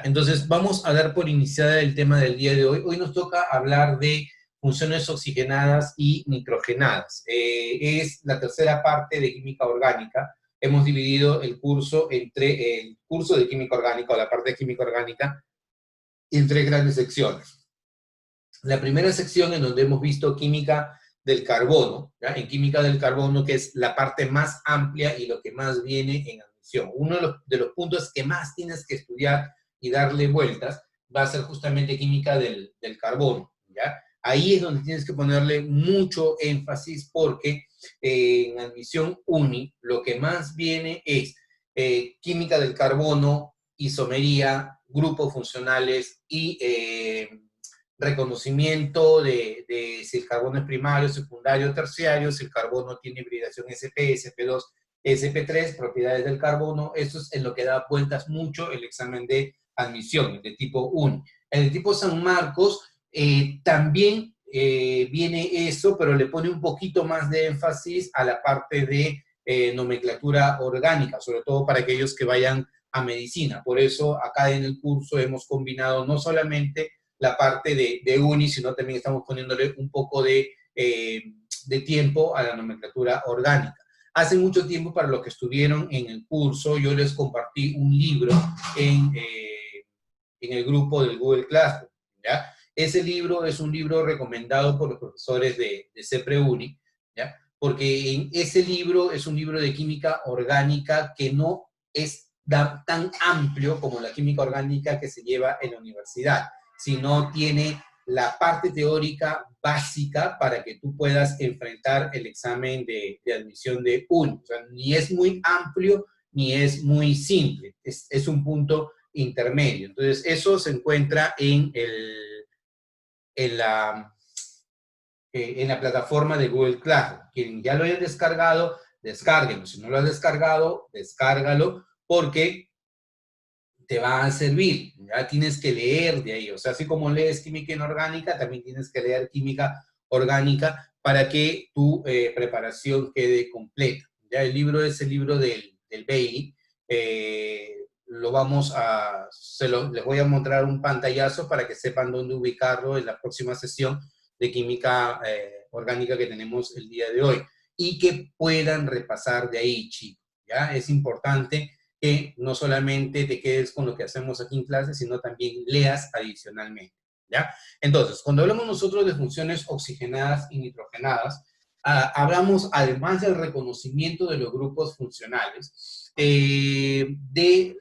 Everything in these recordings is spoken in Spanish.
Entonces, vamos a dar por iniciada el tema del día de hoy. Hoy nos toca hablar de funciones oxigenadas y nitrogenadas. Es la tercera parte de química orgánica. Hemos dividido el curso entre el curso de química orgánica o la parte de química orgánica en tres grandes secciones. La primera sección en donde hemos visto química del carbono, ¿ya? En química del carbono, que es la parte más amplia y lo que más viene en admisión. Uno de los puntos que más tienes que estudiar y darle vueltas va a ser justamente química del carbono, ¿ya? Ahí es donde tienes que ponerle mucho énfasis porque en admisión uni lo que más viene es química del carbono, isomería, grupos funcionales y reconocimiento de si el carbono es primario, secundario, terciario, si el carbono tiene hibridación sp, sp2, sp3, propiedades del carbono. Eso es en lo que da vueltas mucho el examen de admisión, el de tipo 1. El de tipo San Marcos también viene eso, pero le pone un poquito más de énfasis a la parte de nomenclatura orgánica, sobre todo para aquellos que vayan a medicina. Por eso acá en el curso hemos combinado no solamente la parte de uni, sino también estamos poniéndole un poco de tiempo a la nomenclatura orgánica. Hace mucho tiempo, para los que estuvieron en el curso, yo les compartí un libro en el grupo del Google Classroom, ¿ya? Ese libro es un libro recomendado por los profesores de CEPRE-UNI, ¿ya? Porque en ese libro es un libro de química orgánica que no es tan amplio como la química orgánica que se lleva en la universidad, sino tiene la parte teórica básica para que tú puedas enfrentar el examen de admisión de UNI. O sea, ni es muy amplio ni es muy simple, es un punto intermedio. Entonces, eso se encuentra en la plataforma de Google Classroom. Quien ya lo haya descargado, descárguenlo. Si no lo has descargado, descárgalo, porque te va a servir. Ya tienes que leer de ahí. O sea, así como lees química inorgánica, también tienes que leer química orgánica para que tu preparación quede completa. Ya el libro es el libro del Bailey. Lo vamos a, les voy a mostrar un pantallazo para que sepan dónde ubicarlo en la próxima sesión de química orgánica que tenemos el día de hoy. Y que puedan repasar de ahí, chicos. ¿Ya? Es importante que no solamente te quedes con lo que hacemos aquí en clase, sino también leas adicionalmente, ¿ya? Entonces, cuando hablamos nosotros de funciones oxigenadas y nitrogenadas, hablamos, además del reconocimiento de los grupos funcionales, de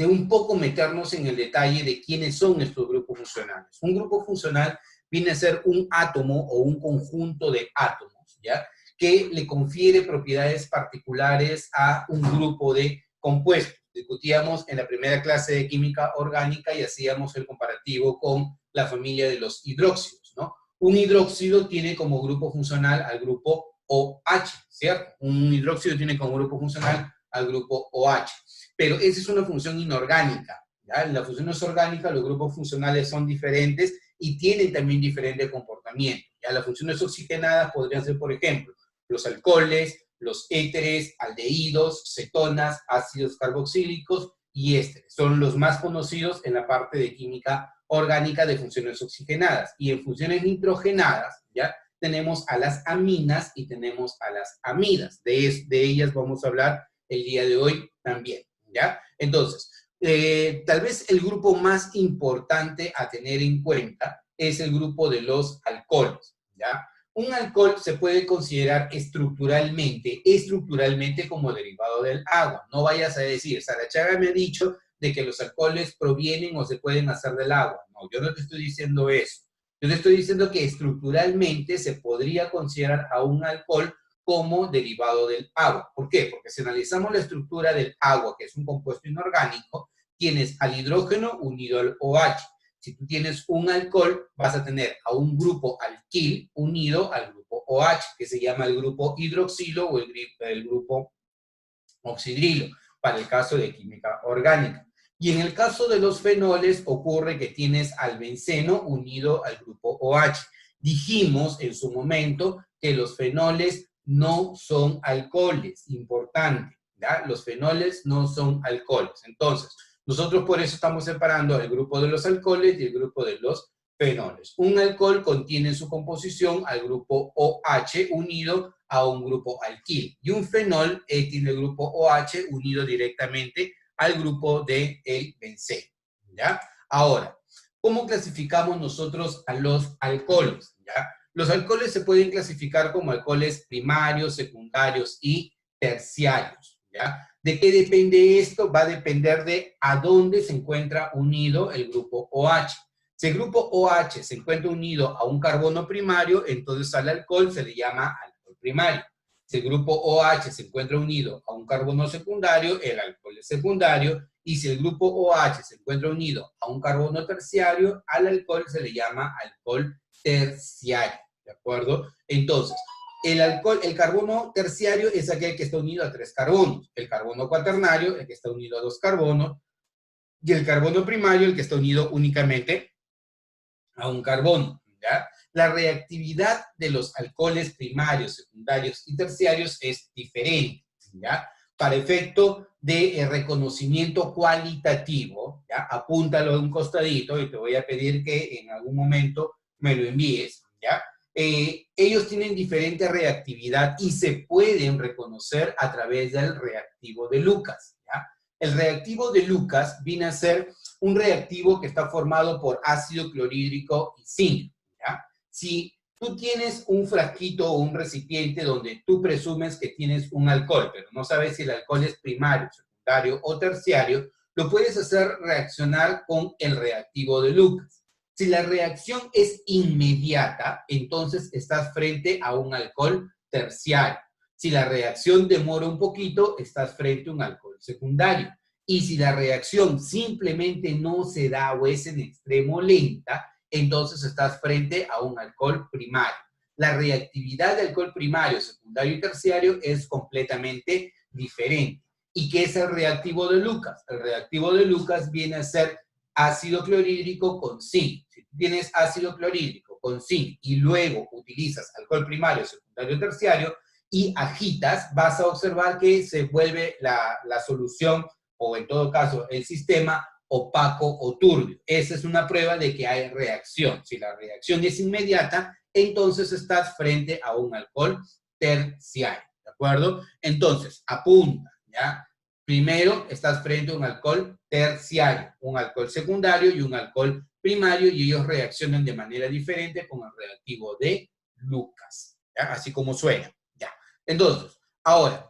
un poco meternos en el detalle de quiénes son estos grupos funcionales. Un grupo funcional viene a ser un átomo o un conjunto de átomos, ¿ya? Que le confiere propiedades particulares a un grupo de compuestos. Discutíamos en la primera clase de química orgánica y hacíamos el comparativo con la familia de los hidróxidos, ¿no? Un hidróxido tiene como grupo funcional al grupo OH, ¿cierto? Un hidróxido tiene como grupo funcional al grupo OH, pero esa es una función inorgánica, ¿ya? En las funciones orgánicas los grupos funcionales son diferentes y tienen también diferente comportamiento, ¿ya? Las funciones oxigenadas podrían ser, por ejemplo, los alcoholes, los éteres, aldehídos, cetonas, ácidos carboxílicos y ésteres. Son los más conocidos en la parte de química orgánica de funciones oxigenadas. Y en funciones nitrogenadas, ¿ya? Tenemos a las aminas y tenemos a las amidas. De ellas vamos a hablar el día de hoy también, ¿ya? Entonces, tal vez el grupo más importante a tener en cuenta es el grupo de los alcoholes, ¿ya? Un alcohol se puede considerar estructuralmente como derivado del agua. No vayas a decir, Sarachaga me ha dicho de que los alcoholes provienen o se pueden hacer del agua. No, yo no te estoy diciendo eso. Yo te estoy diciendo que estructuralmente se podría considerar a un alcohol como derivado del agua. ¿Por qué? Porque si analizamos la estructura del agua, que es un compuesto inorgánico, tienes al hidrógeno unido al OH. Si tú tienes un alcohol, vas a tener a un grupo alquil unido al grupo OH, que se llama el grupo hidroxilo o el grupo oxidrilo, para el caso de química orgánica. Y en el caso de los fenoles ocurre que tienes al benceno unido al grupo OH. Dijimos en su momento que los fenoles no son alcoholes, importante, ¿ya? Los fenoles no son alcoholes. Entonces, Nosotros por eso estamos separando el grupo de los alcoholes y el grupo de los fenoles. Un alcohol contiene en su composición al grupo OH unido a un grupo alquil. Y un fenol tiene el grupo OH unido directamente al grupo del benceno, ¿ya? Ahora, ¿cómo clasificamos nosotros a los alcoholes? ¿Ya? Los alcoholes se pueden clasificar como alcoholes primarios, secundarios y terciarios, ¿ya? ¿De qué depende esto? Va a depender de a dónde se encuentra unido el grupo OH. Si el grupo OH se encuentra unido a un carbono primario, entonces al alcohol se le llama alcohol primario. Si el grupo OH se encuentra unido a un carbono secundario, el alcohol es secundario. Y si el grupo OH se encuentra unido a un carbono terciario, al alcohol se le llama alcohol terciario. ¿De acuerdo? Entonces, el carbono terciario es aquel que está unido a 3 carbonos. El carbono cuaternario, el que está unido a 2 carbonos. Y el carbono primario, el que está unido únicamente a un carbono, ¿ya? La reactividad de los alcoholes primarios, secundarios y terciarios es diferente, ¿ya? Para efecto de reconocimiento cualitativo, ¿ya? Apúntalo de un costadito y te voy a pedir que en algún momento me lo envíes, ¿ya? Ellos tienen diferente reactividad y se pueden reconocer a través del reactivo de Lucas, ¿ya? El reactivo de Lucas viene a ser un reactivo que está formado por ácido clorhídrico y zinc, ¿ya? Si tú tienes un frasquito o un recipiente donde tú presumes que tienes un alcohol, pero no sabes si el alcohol es primario, secundario o terciario, lo puedes hacer reaccionar con el reactivo de Lucas. Si la reacción es inmediata, entonces estás frente a un alcohol terciario. Si la reacción demora un poquito, estás frente a un alcohol secundario. Y si la reacción simplemente no se da o es en extremo lenta, entonces estás frente a un alcohol primario. La reactividad de alcohol primario, secundario y terciario es completamente diferente. ¿Y qué es el reactivo de Lucas? El reactivo de Lucas viene a ser ácido clorhídrico con zinc. Si tú tienes ácido clorhídrico con zinc y luego utilizas alcohol primario, secundario, terciario y agitas, vas a observar que se vuelve la solución o en todo caso el sistema opaco o turbio. Esa es una prueba de que hay reacción. Si la reacción es inmediata, entonces estás frente a un alcohol terciario, ¿de acuerdo? Entonces, apunta, ¿ya? Primero, estás frente a un alcohol terciario, un alcohol secundario y un alcohol primario, y ellos reaccionan de manera diferente con el reactivo de Lucas, ¿ya? Así como suena, ¿ya? Entonces, ahora,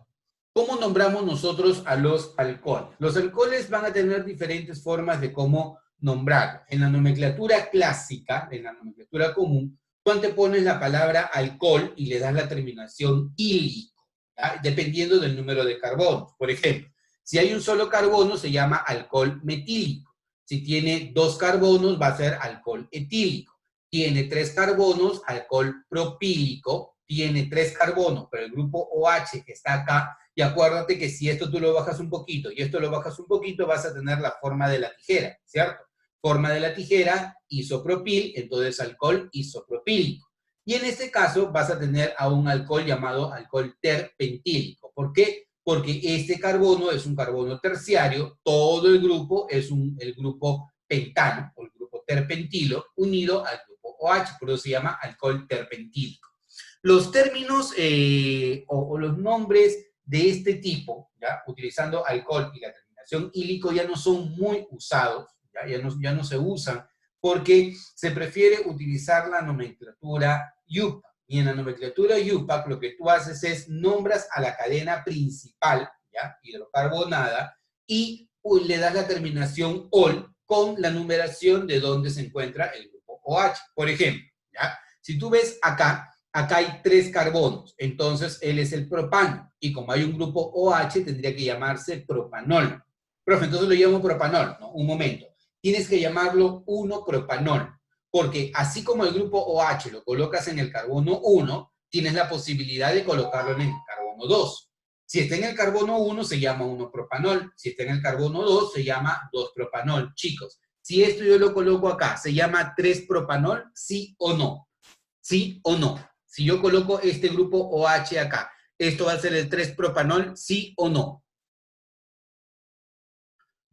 ¿cómo nombramos nosotros a los alcoholes? Los alcoholes van a tener diferentes formas de cómo nombrarlos. En la nomenclatura clásica, en la nomenclatura común, tú antepones la palabra alcohol y le das la terminación ílico, ¿ya? Dependiendo del número de carbonos. Por ejemplo, si hay un solo carbono, se llama alcohol metílico. Si tiene 2 carbonos, va a ser alcohol etílico. Tiene 3 carbonos, alcohol propílico. Tiene 3 carbonos, pero el grupo OH que está acá, y acuérdate que si esto tú lo bajas un poquito y esto lo bajas un poquito, vas a tener la forma de la tijera, ¿cierto? Forma de la tijera, isopropil, entonces alcohol isopropílico. Y en este caso vas a tener a un alcohol llamado alcohol terpentílico. ¿Por qué? Porque este carbono es un carbono terciario, todo el grupo es el grupo pentano, o el grupo terpentilo, unido al grupo OH, por eso se llama alcohol terpentílico. Los términos o los nombres de este tipo, ¿ya? Utilizando alcohol y la terminación ílico, ya no son muy usados, ya no se usan, porque se prefiere utilizar la nomenclatura IUPAC. Y en la nomenclatura IUPAC lo que tú haces es nombras a la cadena principal, ¿ya? Hidrocarbonada, y le das la terminación OL con la numeración de donde se encuentra el grupo OH. Por ejemplo, ¿ya? Si tú ves acá hay 3 carbonos, entonces él es el propano, y como hay un grupo OH, tendría que llamarse propanol. Profe, entonces lo llamo propanol, ¿no? Un momento. Tienes que llamarlo 1-propanol, porque así como el grupo OH lo colocas en el carbono 1, tienes la posibilidad de colocarlo en el carbono 2. Si está en el carbono 1, se llama 1-propanol. Si está en el carbono 2, se llama 2-propanol. Chicos, si esto yo lo coloco acá, ¿se llama 3-propanol? ¿Sí o no? ¿Sí o no? Si yo coloco este grupo OH acá, ¿esto va a ser el 3-propanol? ¿Sí o no?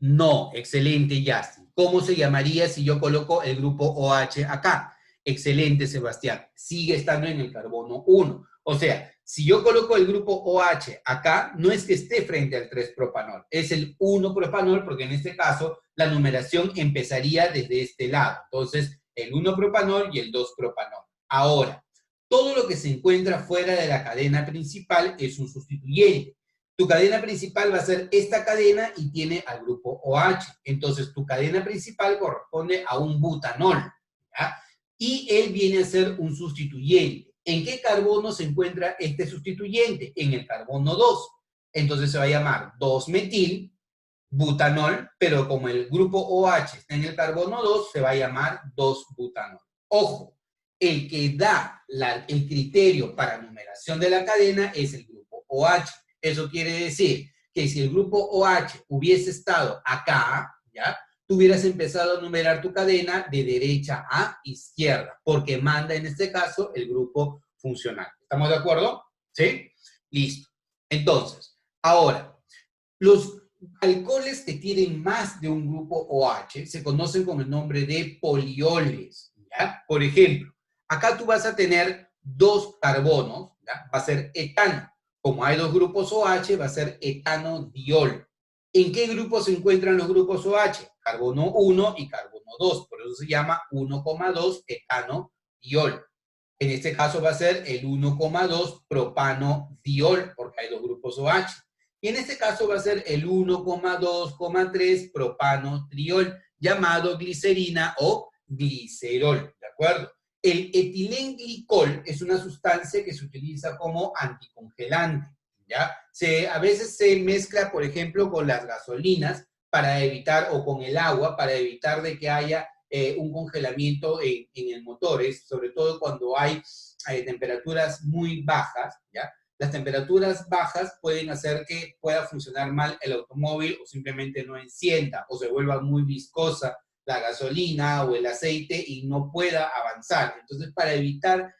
No, excelente, Justin. ¿Cómo se llamaría si yo coloco el grupo OH acá? Excelente, Sebastián. Sigue estando en el carbono 1. O sea, si yo coloco el grupo OH acá, no es que esté frente al 3-propanol, es el 1-propanol, porque en este caso la numeración empezaría desde este lado. Entonces, el 1-propanol y el 2-propanol. Ahora, todo lo que se encuentra fuera de la cadena principal es un sustituyente. Tu cadena principal va a ser esta cadena y tiene al grupo OH. Entonces, tu cadena principal corresponde a un butanol, ¿ya? Y él viene a ser un sustituyente. ¿En qué carbono se encuentra este sustituyente? En el carbono 2. Entonces se va a llamar 2-metil butanol, pero como el grupo OH está en el carbono 2, se va a llamar 2-butanol. Ojo, el que da el criterio para numeración de la cadena es el grupo OH. Eso quiere decir que si el grupo OH hubiese estado acá, ¿ya? Tú hubieras empezado a numerar tu cadena de derecha a izquierda, porque manda en este caso el grupo funcional. ¿Estamos de acuerdo? ¿Sí? Listo. Entonces, ahora, los alcoholes que tienen más de un grupo OH se conocen con el nombre de polioles, ¿ya? Por ejemplo, acá tú vas a tener dos carbonos, ¿ya? Va a ser etano. Como hay dos grupos OH, va a ser etano-diol. ¿En qué grupo se encuentran los grupos OH? Carbono 1 y carbono 2, por eso se llama 1,2 etano-diol. En este caso va a ser el 1,2 propano-diol, porque hay dos grupos OH. Y en este caso va a ser el 1,2,3 propano-triol, llamado glicerina o glicerol, ¿de acuerdo? El etilenglicol es una sustancia que se utiliza como anticongelante, ¿ya? A veces se mezcla, por ejemplo, con las gasolinas para evitar, o con el agua, para evitar de que haya un congelamiento en el motor, sobre todo cuando hay temperaturas muy bajas, ¿ya? Las temperaturas bajas pueden hacer que pueda funcionar mal el automóvil o simplemente no encienda o se vuelva muy viscosa la gasolina o el aceite y no pueda avanzar. Entonces, para evitar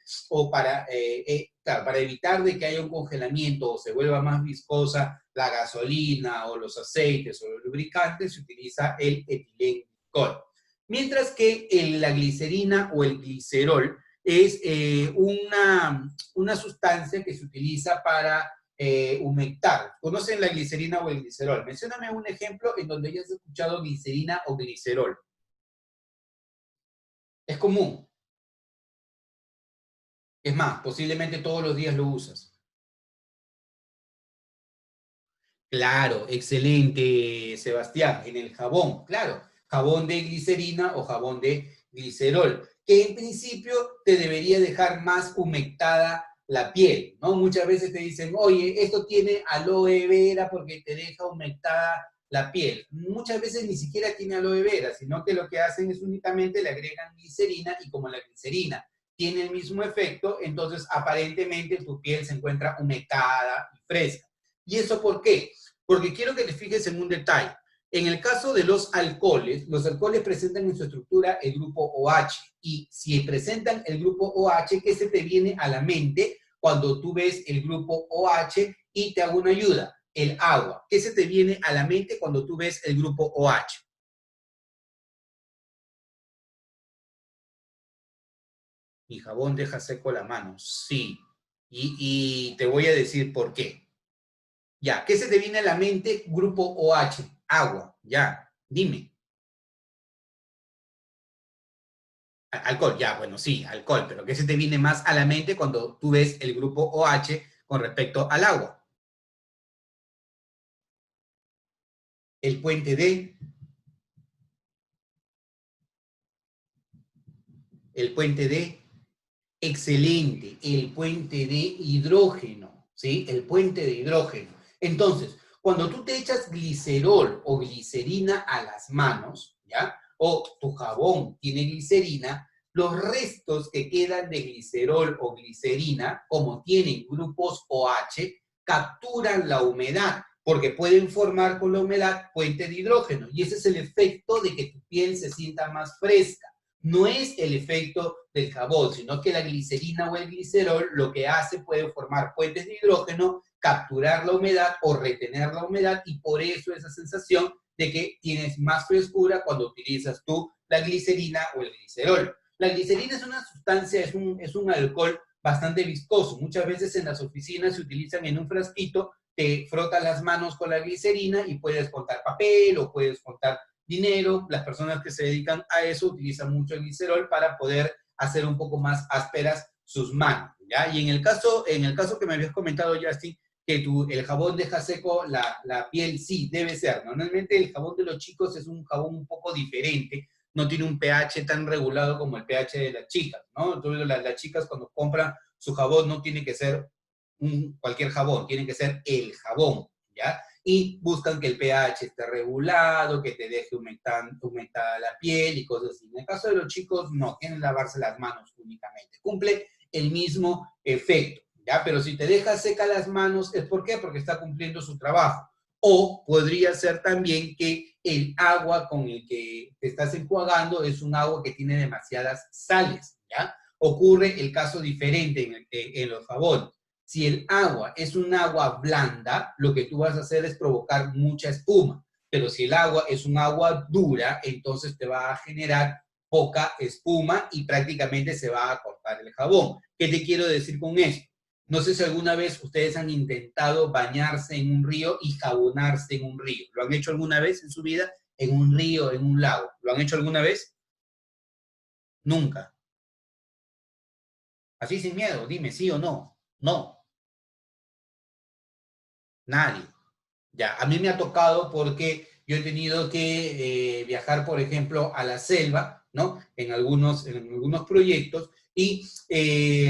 claro, para evitar de que haya un congelamiento o se vuelva más viscosa la gasolina o los aceites o los lubricantes, se utiliza el etilenglicol. Mientras que la glicerina o el glicerol es una sustancia que se utiliza para humectar. ¿Conocen la glicerina o el glicerol? Mencióname un ejemplo en donde hayas escuchado glicerina o glicerol. Es común. Es más, posiblemente todos los días lo usas. Claro, excelente, Sebastián. En el jabón, claro. Jabón de glicerina o jabón de glicerol, que en principio te debería dejar más humectada la piel, ¿no? Muchas veces te dicen, oye, esto tiene aloe vera porque te deja humectada la piel. Muchas veces ni siquiera tiene aloe vera, sino que lo que hacen es únicamente le agregan glicerina y como la glicerina tiene el mismo efecto, entonces aparentemente tu piel se encuentra humectada y fresca. ¿Y eso por qué? Porque quiero que te fijes en un detalle. En el caso de los alcoholes presentan en su estructura el grupo OH. Y si presentan el grupo OH, ¿qué se te viene a la mente cuando tú ves el grupo OH? Y te hago una ayuda, el agua. ¿Qué se te viene a la mente cuando tú ves el grupo OH? Mi jabón deja seco la mano. Sí. Y te voy a decir por qué. Ya, ¿qué se te viene a la mente? Grupo OH, agua, ya, dime. Alcohol, ya, bueno, sí, alcohol, pero ¿qué se te viene más a la mente cuando tú ves el grupo OH con respecto al agua? El puente D, el puente D, excelente, el puente de hidrógeno, ¿sí? El puente de hidrógeno. Entonces, cuando tú te echas glicerol o glicerina a las manos, ¿ya? O tu jabón tiene glicerina, los restos que quedan de glicerol o glicerina, como tienen grupos OH, capturan la humedad, porque pueden formar con la humedad puente de hidrógeno, y ese es el efecto de que tu piel se sienta más fresca. No es el efecto del jabón, sino que la glicerina o el glicerol lo que hace puede formar puentes de hidrógeno, capturar la humedad o retener la humedad y por eso esa sensación de que tienes más frescura cuando utilizas tú la glicerina o el glicerol. La glicerina es una sustancia, es un alcohol bastante viscoso. Muchas veces en las oficinas se utilizan en un frasquito, te frotas las manos con la glicerina y puedes contar papel o puedes contar dinero. Las personas que se dedican a eso utilizan mucho el glicerol para poder hacer un poco más ásperas sus manos, ¿ya? Y en el caso que me habías comentado, Justin, que el jabón deja seco la piel, sí, debe ser. Normalmente el jabón de los chicos es un jabón un poco diferente, no tiene un pH tan regulado como el pH de las chicas, ¿no? Entonces las chicas cuando compran su jabón no tiene que ser cualquier jabón, tiene que ser el jabón, ¿ya? Y buscan que el pH esté regulado, que te deje humectada la piel y cosas así. En el caso de los chicos, no, tienen que lavarse las manos únicamente. Cumple el mismo efecto, ¿ya? Pero si te deja seca las manos, ¿es por qué? Porque está cumpliendo su trabajo. O podría ser también que el agua con el que te estás enjuagando es un agua que tiene demasiadas sales, ¿ya? Ocurre el caso diferente en los jabones. Si el agua es un agua blanda, lo que tú vas a hacer es provocar mucha espuma. Pero si el agua es un agua dura, entonces te va a generar poca espuma y prácticamente se va a cortar el jabón. ¿Qué te quiero decir con esto? No sé si alguna vez ustedes han intentado bañarse en un río y jabonarse en un río. ¿Lo han hecho alguna vez en su vida? En un río, en un lago. ¿Lo han hecho alguna vez? Nunca. Así sin miedo, dime sí o no. No, nadie. Ya, a mí me ha tocado porque yo he tenido que viajar, por ejemplo, a la selva, ¿no? En algunos proyectos, y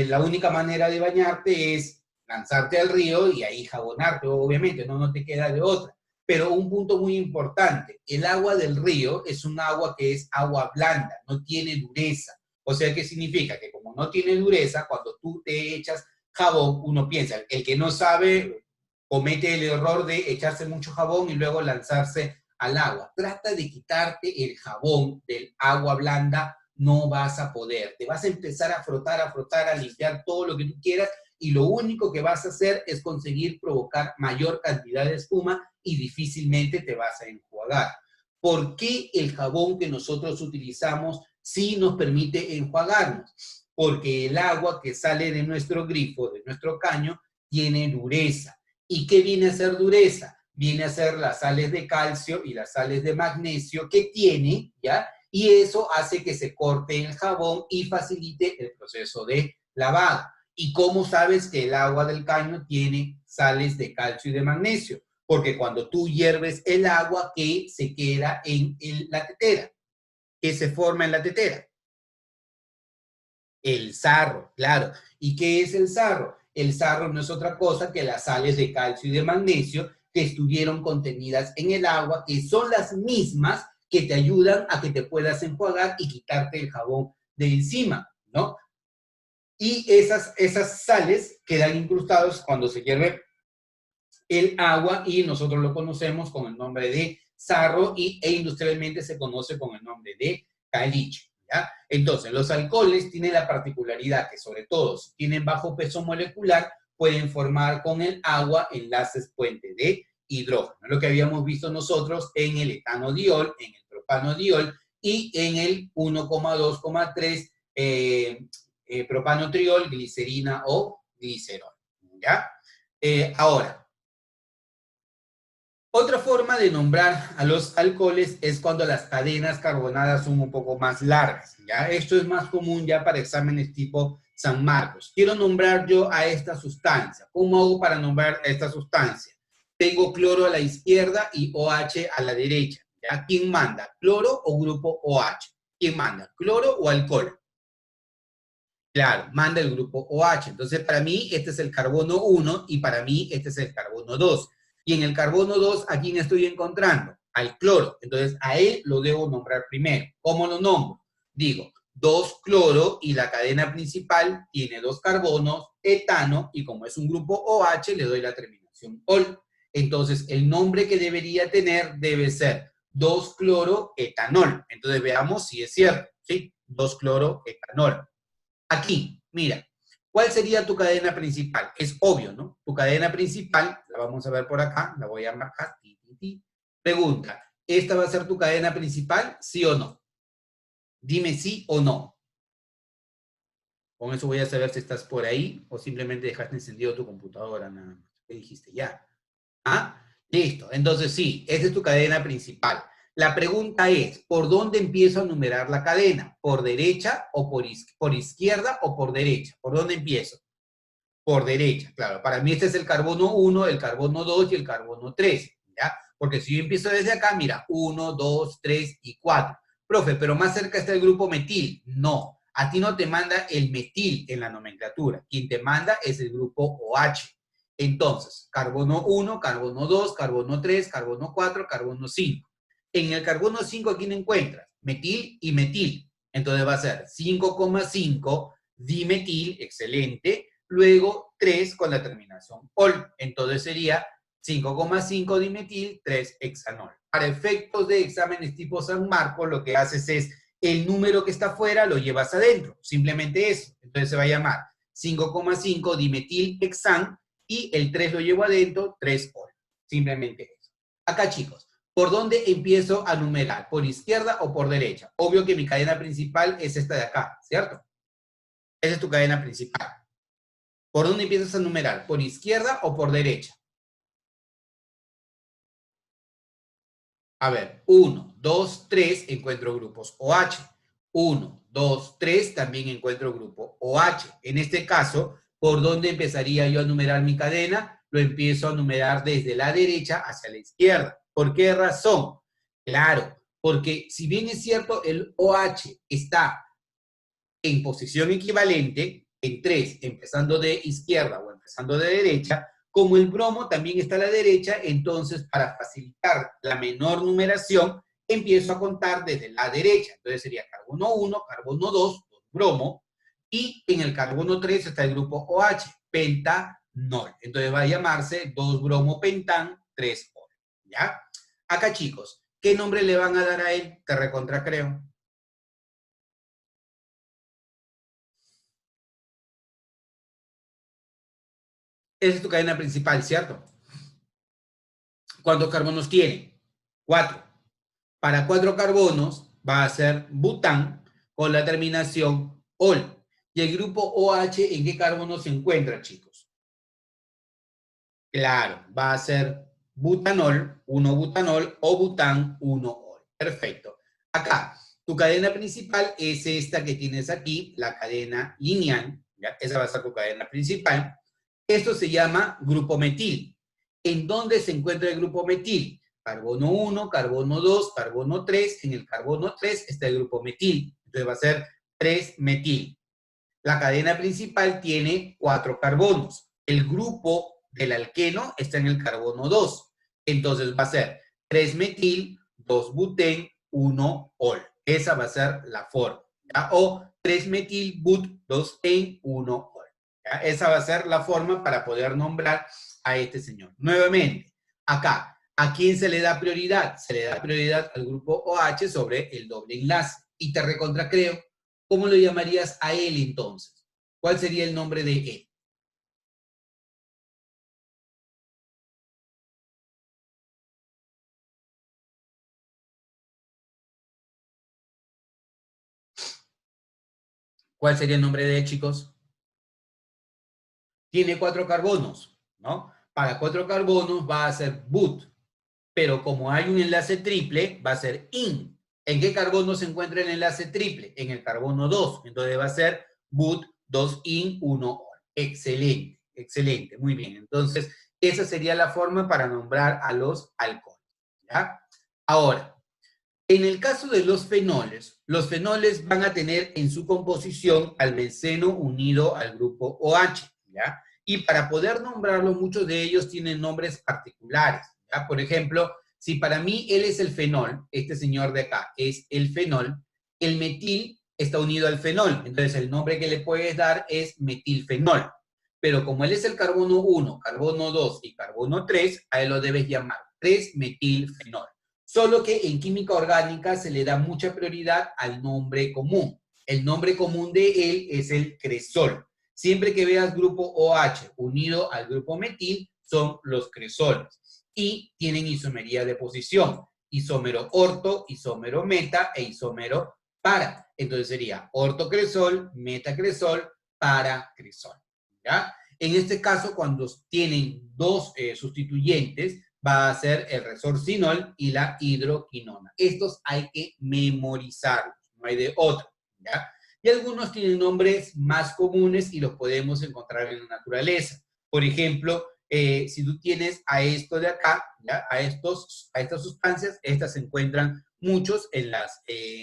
la única manera de bañarte es lanzarte al río y ahí jabonarte, obviamente, no te queda de otra. Pero un punto muy importante, el agua del río es un agua que es agua blanda, no tiene dureza. O sea, ¿qué significa? Que como no tiene dureza, cuando tú te echas jabón, uno piensa, el que no sabe comete el error de echarse mucho jabón y luego lanzarse al agua. Trata de quitarte el jabón del agua blanda, no vas a poder. Te vas a empezar a frotar, a limpiar todo lo que tú quieras y lo único que vas a hacer es conseguir provocar mayor cantidad de espuma y difícilmente te vas a enjuagar. ¿Por qué el jabón que nosotros utilizamos sí nos permite enjuagarnos? Porque el agua que sale de nuestro grifo, de nuestro caño, tiene dureza. ¿Y qué viene a ser dureza? Viene a ser las sales de calcio y las sales de magnesio que tiene, ¿ya? Y eso hace que se corte el jabón y facilite el proceso de lavado. ¿Y cómo sabes que el agua del caño tiene sales de calcio y de magnesio? Porque cuando tú hierves el agua, ¿qué se queda en la tetera? ¿Qué se forma en la tetera? El sarro, claro. ¿Y qué es el sarro? El sarro no es otra cosa que las sales de calcio y de magnesio que estuvieron contenidas en el agua, que son las mismas que te ayudan a que te puedas enjuagar y quitarte el jabón de encima, ¿no? Y esas sales quedan incrustados cuando se hierve el agua y nosotros lo conocemos con el nombre de sarro e industrialmente se conoce con el nombre de caliche. ¿Ya? Entonces, los alcoholes tienen la particularidad que, sobre todo, si tienen bajo peso molecular, pueden formar con el agua enlaces puente de hidrógeno, lo que habíamos visto nosotros en el etanodiol, en el propanodiol y en el 1,2,3 propanotriol, glicerina o glicerol. ¿Ya? Ahora, otra forma de nombrar a los alcoholes es cuando las cadenas carbonadas son un poco más largas, ¿ya? Esto es más común ya para exámenes tipo San Marcos. Quiero nombrar yo a esta sustancia. ¿Cómo hago para nombrar a esta sustancia? Tengo cloro a la izquierda y OH a la derecha, ¿ya? ¿Quién manda? ¿Cloro o grupo OH? ¿Quién manda? ¿Cloro o alcohol? Claro, manda el grupo OH. Entonces, para mí, este es el carbono 1 y para mí, este es el carbono 2. Y en el carbono 2, ¿a quién estoy encontrando? Al cloro. Entonces, a él lo debo nombrar primero. ¿Cómo lo nombro? Digo, 2 cloro y la cadena principal tiene 2 carbonos, etano, y como es un grupo OH, le doy la terminación ol. Entonces, el nombre que debería tener debe ser 2 cloro etanol. Entonces, veamos si es cierto, ¿sí? 2 cloro etanol. Aquí, mira, ¿cuál sería tu cadena principal? Es obvio, ¿no? Tu cadena principal, la vamos a ver por acá, la voy a marcar. Pregunta, ¿Esta va a ser tu cadena principal? ¿Sí o no? Dime sí o no. Con eso voy a saber si estás por ahí o simplemente dejaste encendido tu computadora nada más. ¿Qué dijiste? Ya. ¿Ah? Listo. Entonces sí, esa es tu cadena principal. La pregunta es, ¿por dónde empiezo a numerar la cadena? ¿Por derecha o por izquierda o por derecha? ¿Por dónde empiezo? Por derecha, claro. Para mí este es el carbono 1, el carbono 2 y el carbono 3, ¿ya? Porque si yo empiezo desde acá, mira, 1, 2, 3 y 4. Profe, pero más cerca está el grupo metil. No, a ti no te manda el metil en la nomenclatura. Quien te manda es el grupo OH. Entonces, carbono 1, carbono 2, carbono 3, carbono 4, carbono 5. En el carbono 5, ¿a quién encuentras? Metil y metil. Entonces va a ser 5,5 dimetil, excelente, luego 3 con la terminación ol. Entonces sería 5,5 dimetil, 3 hexanol. Para efectos de exámenes tipo San Marcos, lo que haces es el número que está afuera lo llevas adentro, simplemente eso. Entonces se va a llamar 5,5 dimetil hexan y el 3 lo llevo adentro, 3 ol. Simplemente eso. Acá, chicos, ¿por dónde empiezo a numerar? ¿Por izquierda o por derecha? Obvio que mi cadena principal es esta de acá, ¿cierto? Esa es tu cadena principal. ¿Por dónde empiezas a numerar? ¿Por izquierda o por derecha? A ver, 1, 2, 3, encuentro grupos OH. 1, 2, 3, también encuentro grupo OH. En este caso, ¿por dónde empezaría yo a numerar mi cadena? Lo empiezo a numerar desde la derecha hacia la izquierda. ¿Por qué razón? Claro, porque si bien es cierto, el OH está en posición equivalente, en 3, empezando de izquierda o empezando de derecha, como el bromo también está a la derecha, entonces para facilitar la menor numeración, empiezo a contar desde la derecha. Entonces sería carbono 1, carbono 2, bromo, y en el carbono 3 está el grupo OH, pentanol. Entonces va a llamarse 2-bromo-pentan, 3-ol. ¿Ya? Acá, chicos, ¿qué nombre le van a dar a él? Te recontra creo. Esa es tu cadena principal, ¿cierto? ¿Cuántos carbonos tiene? 4. Para 4 carbonos va a ser bután con la terminación ol. ¿Y el grupo OH en qué carbono se encuentra, chicos? Claro, va a ser butanol, 1 butanol o bután, 1 ol. Perfecto. Acá, tu cadena principal es esta que tienes aquí, la cadena lineal. ¿Ya? Esa va a ser tu cadena principal. Esto se llama grupo metil. ¿En dónde se encuentra el grupo metil? Carbono 1, carbono 2, carbono 3. En el carbono 3 está el grupo metil. Entonces va a ser 3-metil. La cadena principal tiene 4 carbonos. El grupo del alqueno está en el carbono 2. Entonces va a ser 3-metil, 2-butén, 1-ol. Esa va a ser la forma. ¿Ya? O 3-metil, but, 2-en, 1-ol. ¿Ya? Esa va a ser la forma para poder nombrar a este señor. Nuevamente, acá, ¿a quién se le da prioridad? Se le da prioridad al grupo OH sobre el doble enlace. Y te recontra creo, ¿cómo lo llamarías a él entonces? ¿Cuál sería el nombre de él? ¿Cuál sería el nombre de él, chicos? Tiene 4 carbonos, ¿no? Para 4 carbonos va a ser but, pero como hay un enlace triple, va a ser in. ¿En qué carbono se encuentra el enlace triple? En el carbono 2. Entonces va a ser but, 2 in, 1 on. Excelente, excelente, muy bien. Entonces, esa sería la forma para nombrar a los alcoholes. ¿Ya? Ahora, en el caso de los fenoles van a tener en su composición al benceno unido al grupo OH, ¿ya? Y para poder nombrarlo, muchos de ellos tienen nombres particulares, ¿ya? Por ejemplo, si para mí él es el fenol, este señor de acá es el fenol, el metil está unido al fenol, entonces el nombre que le puedes dar es metilfenol. Pero como él es el carbono 1, carbono 2 y carbono 3, a él lo debes llamar 3-metilfenol. Solo que en química orgánica se le da mucha prioridad al nombre común. El nombre común de él es el cresol. Siempre que veas grupo OH unido al grupo metil, son los cresoles. Y tienen isomería de posición. isómero orto, isómero meta e isómero para. Entonces sería ortocresol, metacresol, paracresol. ¿Ya? En este caso, cuando tienen dos sustituyentes, va a ser el resorcinol y la hidroquinona. Estos hay que memorizarlos, no hay de otro. ¿Ya? Y algunos tienen nombres más comunes y los podemos encontrar en la naturaleza. Por ejemplo, si tú tienes a esto de acá, ¿ya? A estas sustancias, estas se encuentran muchos en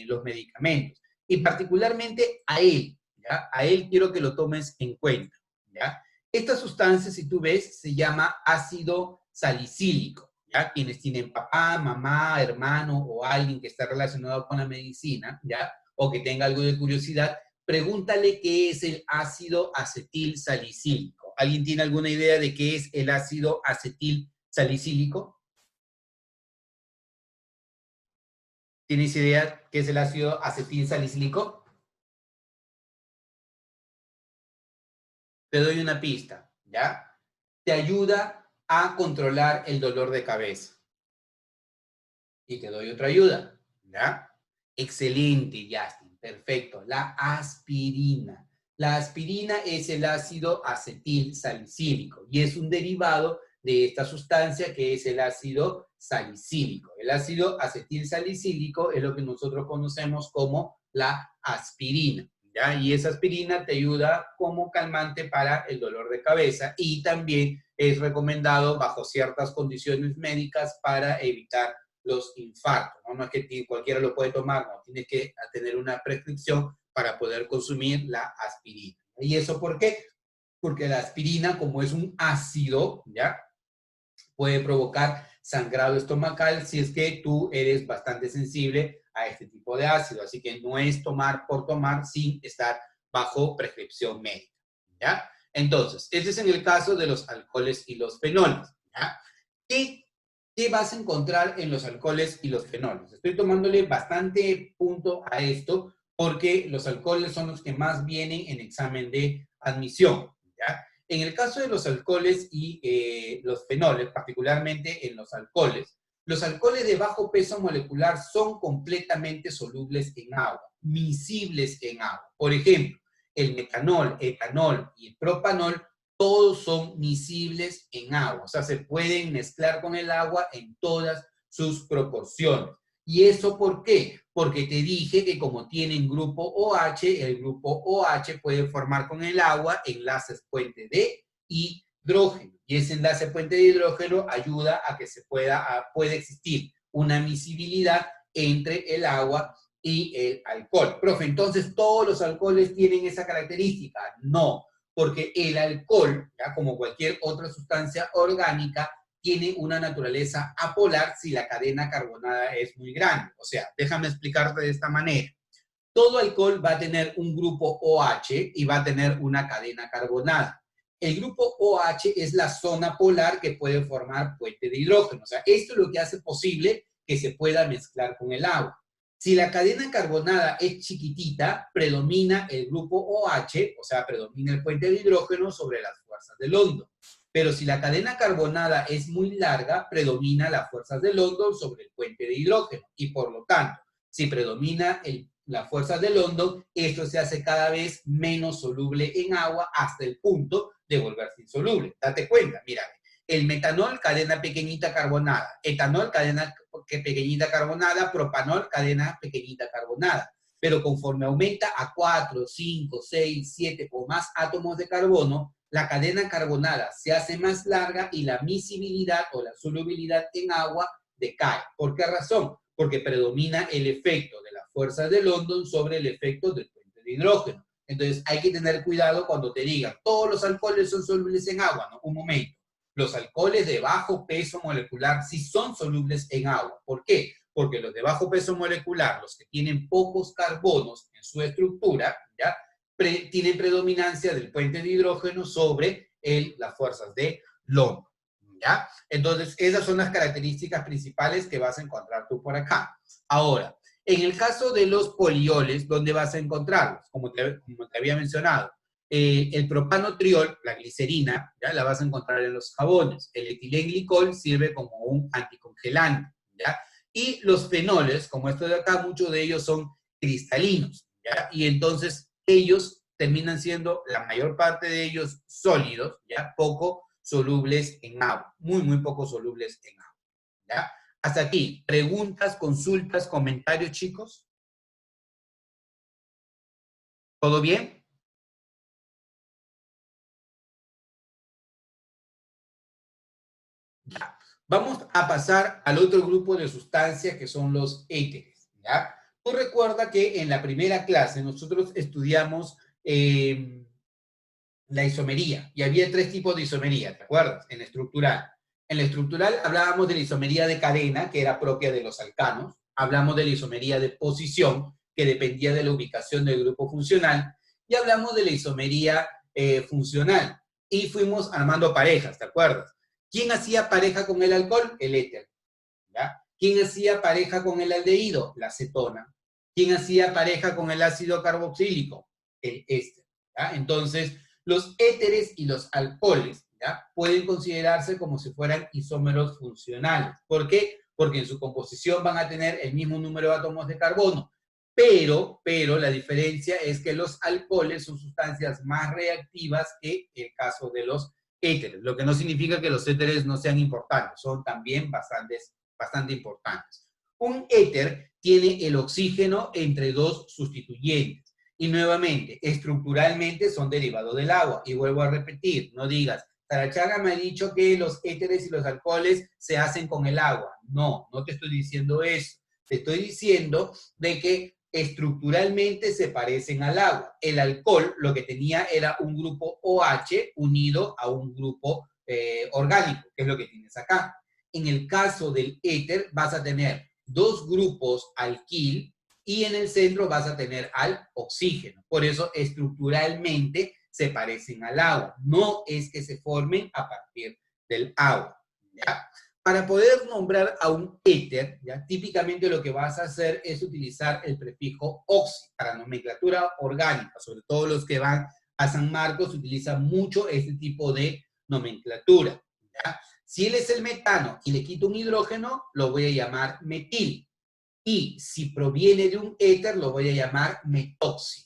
los medicamentos. Y particularmente a él, ¿ya? A él quiero que lo tomes en cuenta, ¿ya? Esta sustancia, si tú ves, se llama ácido salicílico, ¿ya? Quienes tienen papá, mamá, hermano o alguien que está relacionado con la medicina, ¿ya? O que tenga algo de curiosidad, pregúntale qué es el ácido acetil salicílico. ¿Alguien tiene alguna idea de qué es el ácido acetil salicílico? ¿Tienes idea qué es el ácido acetil salicílico? Te doy una pista, ¿ya? Te ayuda a controlar el dolor de cabeza. Y te doy otra ayuda, ¿ya? Excelente, Justin, perfecto. La aspirina. La aspirina es el ácido acetil salicílico y es un derivado de esta sustancia que es el ácido salicílico. El ácido acetil salicílico es lo que nosotros conocemos como la aspirina, ¿ya? Y esa aspirina te ayuda como calmante para el dolor de cabeza y también es recomendado bajo ciertas condiciones médicas para evitar los infartos, ¿no? No es que cualquiera lo puede tomar, no, tienes que tener una prescripción para poder consumir la aspirina. ¿Y eso por qué? Porque la aspirina, como es un ácido, ¿ya? Puede provocar sangrado estomacal si es que tú eres bastante sensible a este tipo de ácido. Así que no es tomar por tomar sin estar bajo prescripción médica, ¿ya? Entonces, este es en el caso de los alcoholes y los fenoles, ¿ya? ¿Qué vas a encontrar en los alcoholes y los fenoles? Estoy tomándole bastante punto a esto porque los alcoholes son los que más vienen en examen de admisión, ¿ya? En el caso de los alcoholes y los fenoles, particularmente en los alcoholes de bajo peso molecular son completamente solubles en agua, miscibles en agua. Por ejemplo, el metanol, etanol y el propanol todos son miscibles en agua, o sea, se pueden mezclar con el agua en todas sus proporciones. ¿Y eso por qué? Porque te dije que como tienen grupo OH, el grupo OH puede formar con el agua enlaces puente de hidrógeno. Y ese enlace puente de hidrógeno ayuda a que puede existir una miscibilidad entre el agua y el alcohol. Profe, entonces, ¿todos los alcoholes tienen esa característica? No, porque el alcohol, ya como cualquier otra sustancia orgánica, tiene una naturaleza apolar si la cadena carbonada es muy grande. O sea, déjame explicarte de esta manera. Todo alcohol va a tener un grupo OH y va a tener una cadena carbonada. El grupo OH es la zona polar que puede formar puente de hidrógeno. O sea, esto es lo que hace posible que se pueda mezclar con el agua. Si la cadena carbonada es chiquitita, predomina el grupo OH, o sea, predomina el puente de hidrógeno sobre las fuerzas de London. Pero si la cadena carbonada es muy larga, predomina las fuerzas de London sobre el puente de hidrógeno. Y por lo tanto, si predomina las fuerzas de London, esto se hace cada vez menos soluble en agua hasta el punto de volverse insoluble. Date cuenta, mira, el metanol, cadena pequeñita carbonada, etanol, cadena pequeñita carbonada, propanol, cadena pequeñita carbonada. Pero conforme aumenta a 4, 5, 6, 7 o más átomos de carbono, la cadena carbonada se hace más larga y la miscibilidad o la solubilidad en agua decae. ¿Por qué razón? Porque predomina el efecto de las fuerzas de London sobre el efecto del puente de hidrógeno. Entonces hay que tener cuidado cuando te digan, todos los alcoholes son solubles en agua, ¿no? Un momento. Los alcoholes de bajo peso molecular sí son solubles en agua. ¿Por qué? Porque los de bajo peso molecular, los que tienen pocos carbonos en su estructura, ¿ya? Tienen predominancia del puente de hidrógeno sobre las fuerzas de London, ¿ya? Entonces, esas son las características principales que vas a encontrar tú por acá. Ahora, en el caso de los polioles, ¿dónde vas a encontrarlos? Como te había mencionado, el propanotriol, la glicerina, ¿ya? La vas a encontrar en los jabones. El etilenglicol sirve como un anticongelante, ¿ya? Y los fenoles, como estos de acá, muchos de ellos son cristalinos, ¿ya? Y entonces ellos terminan siendo, la mayor parte de ellos, sólidos, ¿ya? Poco solubles en agua, muy poco solubles en agua, ¿ya? Hasta aquí, preguntas, consultas, comentarios, chicos. ¿Todo bien? Ya. Vamos a pasar al otro grupo de sustancias que son los éteres, ¿ya? Tú recuerda que en la primera clase nosotros estudiamos la isomería y había tres tipos de isomería, ¿te acuerdas? En la estructural. En la estructural hablábamos de la isomería de cadena, que era propia de los alcanos. Hablamos de la isomería de posición, que dependía de la ubicación del grupo funcional. Y hablamos de la isomería funcional. Y fuimos armando parejas, ¿te acuerdas? ¿Quién hacía pareja con el alcohol? El éter. ¿Ya? ¿Quién hacía pareja con el aldehído? La acetona. ¿Quién hacía pareja con el ácido carboxílico? El éster. ¿Ya? Entonces, los éteres y los alcoholes, ¿ya? Pueden considerarse como si fueran isómeros funcionales. ¿Por qué? Porque en su composición van a tener el mismo número de átomos de carbono. Pero la diferencia es que los alcoholes son sustancias más reactivas que el caso de los éteres, lo que no significa que los éteres no sean importantes, son también bastante importantes. Un éter tiene el oxígeno entre dos sustituyentes y nuevamente, estructuralmente son derivados del agua. Y vuelvo a repetir, no digas, Tarachaga me ha dicho que los éteres y los alcoholes se hacen con el agua. No, no te estoy diciendo eso. Te estoy diciendo de que estructuralmente se parecen al agua. El alcohol lo que tenía era un grupo OH unido a un grupo orgánico, que es lo que tienes acá. En el caso del éter vas a tener dos grupos alquil y en el centro vas a tener al oxígeno. Por eso estructuralmente se parecen al agua. No es que se formen a partir del agua, ¿ya? Para poder nombrar a un éter, ¿ya? Típicamente lo que vas a hacer es utilizar el prefijo oxi para nomenclatura orgánica, sobre todo los que van a San Marcos utilizan mucho este tipo de nomenclatura, ¿ya? Si él es el metano y le quito un hidrógeno, lo voy a llamar metil. Y si proviene de un éter, lo voy a llamar metoxi.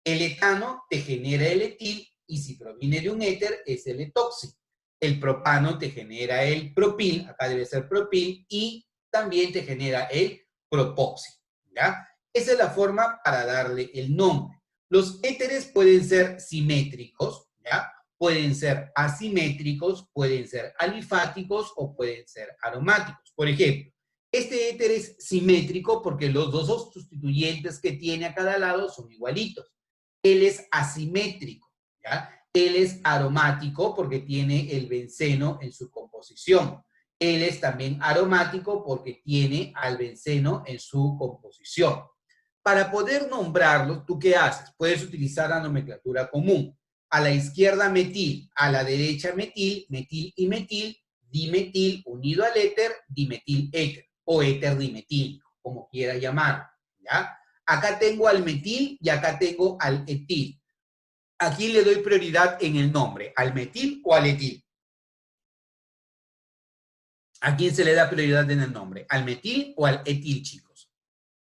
El etano te genera el etil y si proviene de un éter es el etoxi. El propano te genera el propil, acá debe ser propil, y también te genera el propóxi, ¿ya? Esa es la forma para darle el nombre. Los éteres pueden ser simétricos, ¿ya? Pueden ser asimétricos, pueden ser alifáticos o pueden ser aromáticos. Por ejemplo, este éter es simétrico porque los dos sustituyentes que tiene a cada lado son igualitos. Él es asimétrico, ¿ya? Él es aromático porque tiene el benceno en su composición. Él es también aromático porque tiene al benceno en su composición. Para poder nombrarlos, ¿tú qué haces? Puedes utilizar la nomenclatura común. A la izquierda metil, a la derecha metil, metil y metil, dimetil unido al éter, dimetil éter o éter dimetílico, como quiera llamarlo, ¿ya? Acá tengo al metil y acá tengo al etil. Aquí le doy prioridad en el nombre, al metil o al etil. ¿A quién se le da prioridad en el nombre? ¿Al metil o al etil, chicos?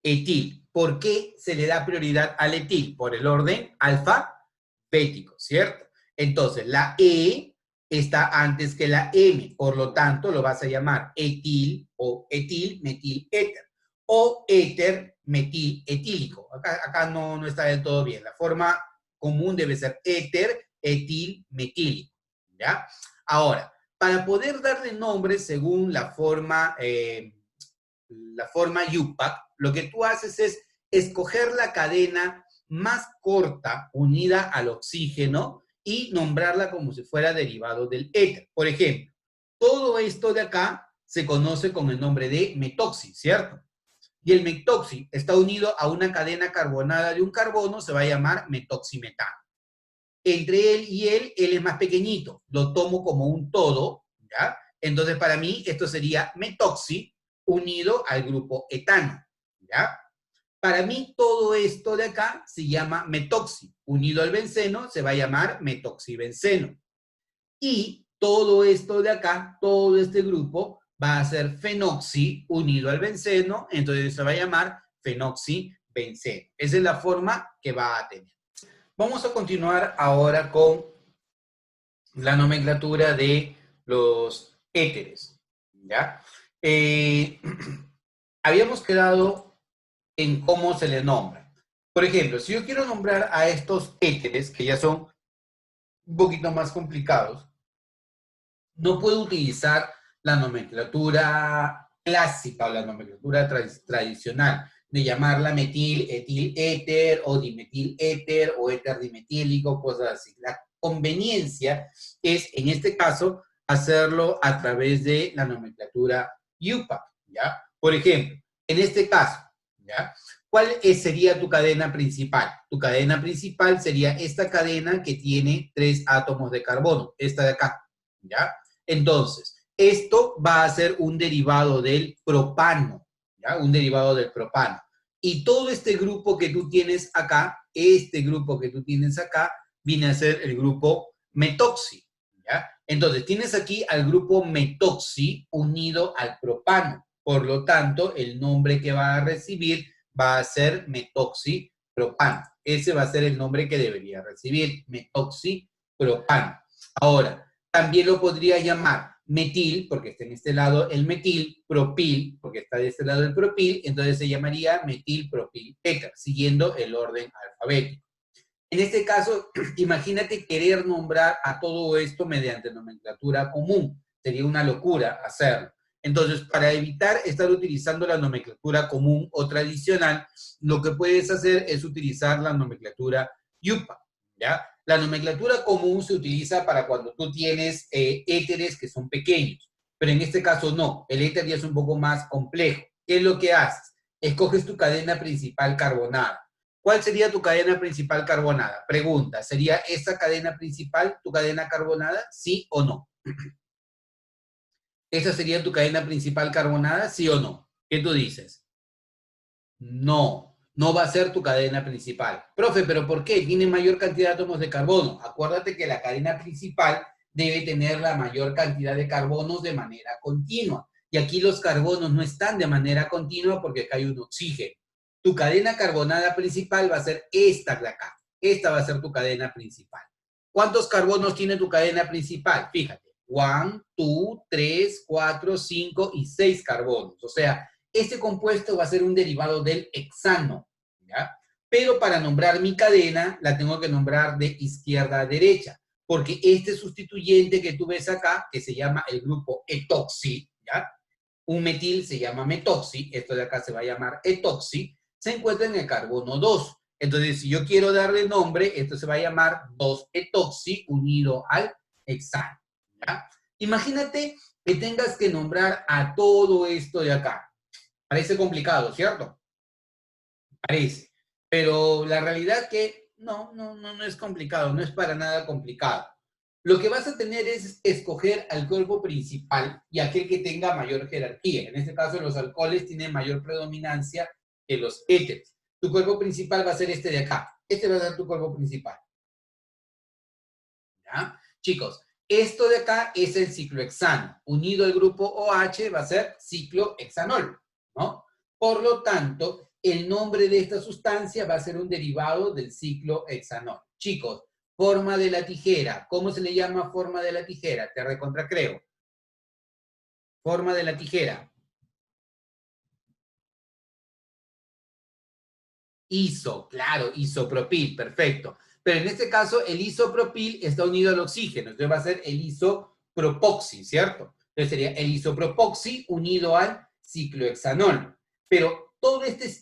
Etil. ¿Por qué se le da prioridad al etil? Por el orden alfabético, ¿cierto? Entonces, la E está antes que la M, por lo tanto, lo vas a llamar etil o etil, metil, éter. O éter, metil, etílico. Acá no está del todo bien. La forma común debe ser éter, etil, metílico, ¿ya? Ahora, para poder darle nombre según la forma UPAC, lo que tú haces es escoger la cadena más corta unida al oxígeno y nombrarla como si fuera derivado del éter. Por ejemplo, todo esto de acá se conoce con el nombre de metoxi, ¿cierto? Y el metoxi está unido a una cadena carbonada de un carbono, se va a llamar metoximetano. Entre él y él es más pequeñito, lo tomo como un todo, ¿ya? Entonces para mí esto sería metoxi unido al grupo etano, ¿ya? Para mí todo esto de acá se llama metoxi, unido al benceno se va a llamar metoxibenceno. Y todo esto de acá, todo este grupo, va a ser fenoxi unido al benceno, entonces se va a llamar fenoxibenceno. Esa es la forma que va a tener. Vamos a continuar ahora con la nomenclatura de los éteres, ¿ya? Habíamos quedado en cómo se les nombra. Por ejemplo, si yo quiero nombrar a estos éteres, que ya son un poquito más complicados, no puedo utilizar la nomenclatura clásica o la nomenclatura tradicional de llamarla metil, etil, éter o dimetil, éter o éter dimetílico, cosas así. La conveniencia es, en este caso, hacerlo a través de la nomenclatura UPAC, ¿ya? Por ejemplo, en este caso, ¿ya? ¿Cuál sería tu cadena principal? Tu cadena principal sería esta cadena que tiene 3 átomos de carbono, esta de acá, ¿ya? Entonces, esto va a ser un derivado del propano, ¿ya? Un derivado del propano. Y todo este grupo que tú tienes acá, viene a ser el grupo metoxi, ¿ya? Entonces, tienes aquí al grupo metoxi unido al propano. Por lo tanto, el nombre que va a recibir va a ser metoxipropano. Ese va a ser el nombre que debería recibir, metoxipropano. Ahora, también lo podría llamar metil, porque está en este lado el metil, propil, porque está de este lado el propil, entonces se llamaría metil, propil, éter, siguiendo el orden alfabético. En este caso, imagínate querer nombrar a todo esto mediante nomenclatura común. Sería una locura hacerlo. Entonces, para evitar estar utilizando la nomenclatura común o tradicional, lo que puedes hacer es utilizar la nomenclatura YUPA, ¿ya? La nomenclatura común se utiliza para cuando tú tienes éteres que son pequeños, pero en este caso no, el éter ya es un poco más complejo. ¿Qué es lo que haces? Escoges tu cadena principal carbonada. ¿Cuál sería tu cadena principal carbonada? Pregunta, ¿sería esa cadena principal tu cadena carbonada? ¿Sí o no? ¿Esa sería tu cadena principal carbonada? ¿Sí o no? ¿Qué tú dices? No, no va a ser tu cadena principal. Profe, ¿pero por qué? Tiene mayor cantidad de átomos de carbono. Acuérdate que la cadena principal debe tener la mayor cantidad de carbonos de manera continua. Y aquí los carbonos no están de manera continua porque acá hay un oxígeno. Tu cadena carbonada principal va a ser esta de acá. Esta va a ser tu cadena principal. ¿Cuántos carbonos tiene tu cadena principal? Fíjate, 1, 2, 3, 4, 5 y 6 carbonos. O sea, este compuesto va a ser un derivado del hexano, ¿ya? Pero para nombrar mi cadena, la tengo que nombrar de izquierda a derecha, porque este sustituyente que tú ves acá, que se llama el grupo etoxi, ¿ya? Un metil se llama metoxi, esto de acá se va a llamar etoxi, se encuentra en el carbono 2. Entonces, si yo quiero darle nombre, esto se va a llamar 2-etoxi unido al hexano, ¿ya? Imagínate que tengas que nombrar a todo esto de acá. Parece complicado, ¿cierto? Parece. Pero la realidad que no es complicado, no es para nada complicado. Lo que vas a tener es escoger al cuerpo principal y aquel que tenga mayor jerarquía. En este caso, los alcoholes tienen mayor predominancia que los éteres. Tu cuerpo principal va a ser este de acá. Este va a ser tu cuerpo principal. ¿Ya? Chicos, esto de acá es el ciclohexano. Unido al grupo OH va a ser ciclohexanol, ¿no? Por lo tanto, el nombre de esta sustancia va a ser un derivado del ciclohexanol. Chicos, forma de la tijera. ¿Cómo se le llama forma de la tijera? Te recontracreo. Forma de la tijera. Iso, claro, isopropil, perfecto. Pero en este caso, el isopropil está unido al oxígeno, entonces va a ser el isopropoxi, ¿cierto? Entonces sería el isopropoxi unido al ciclohexanol. Pero todo este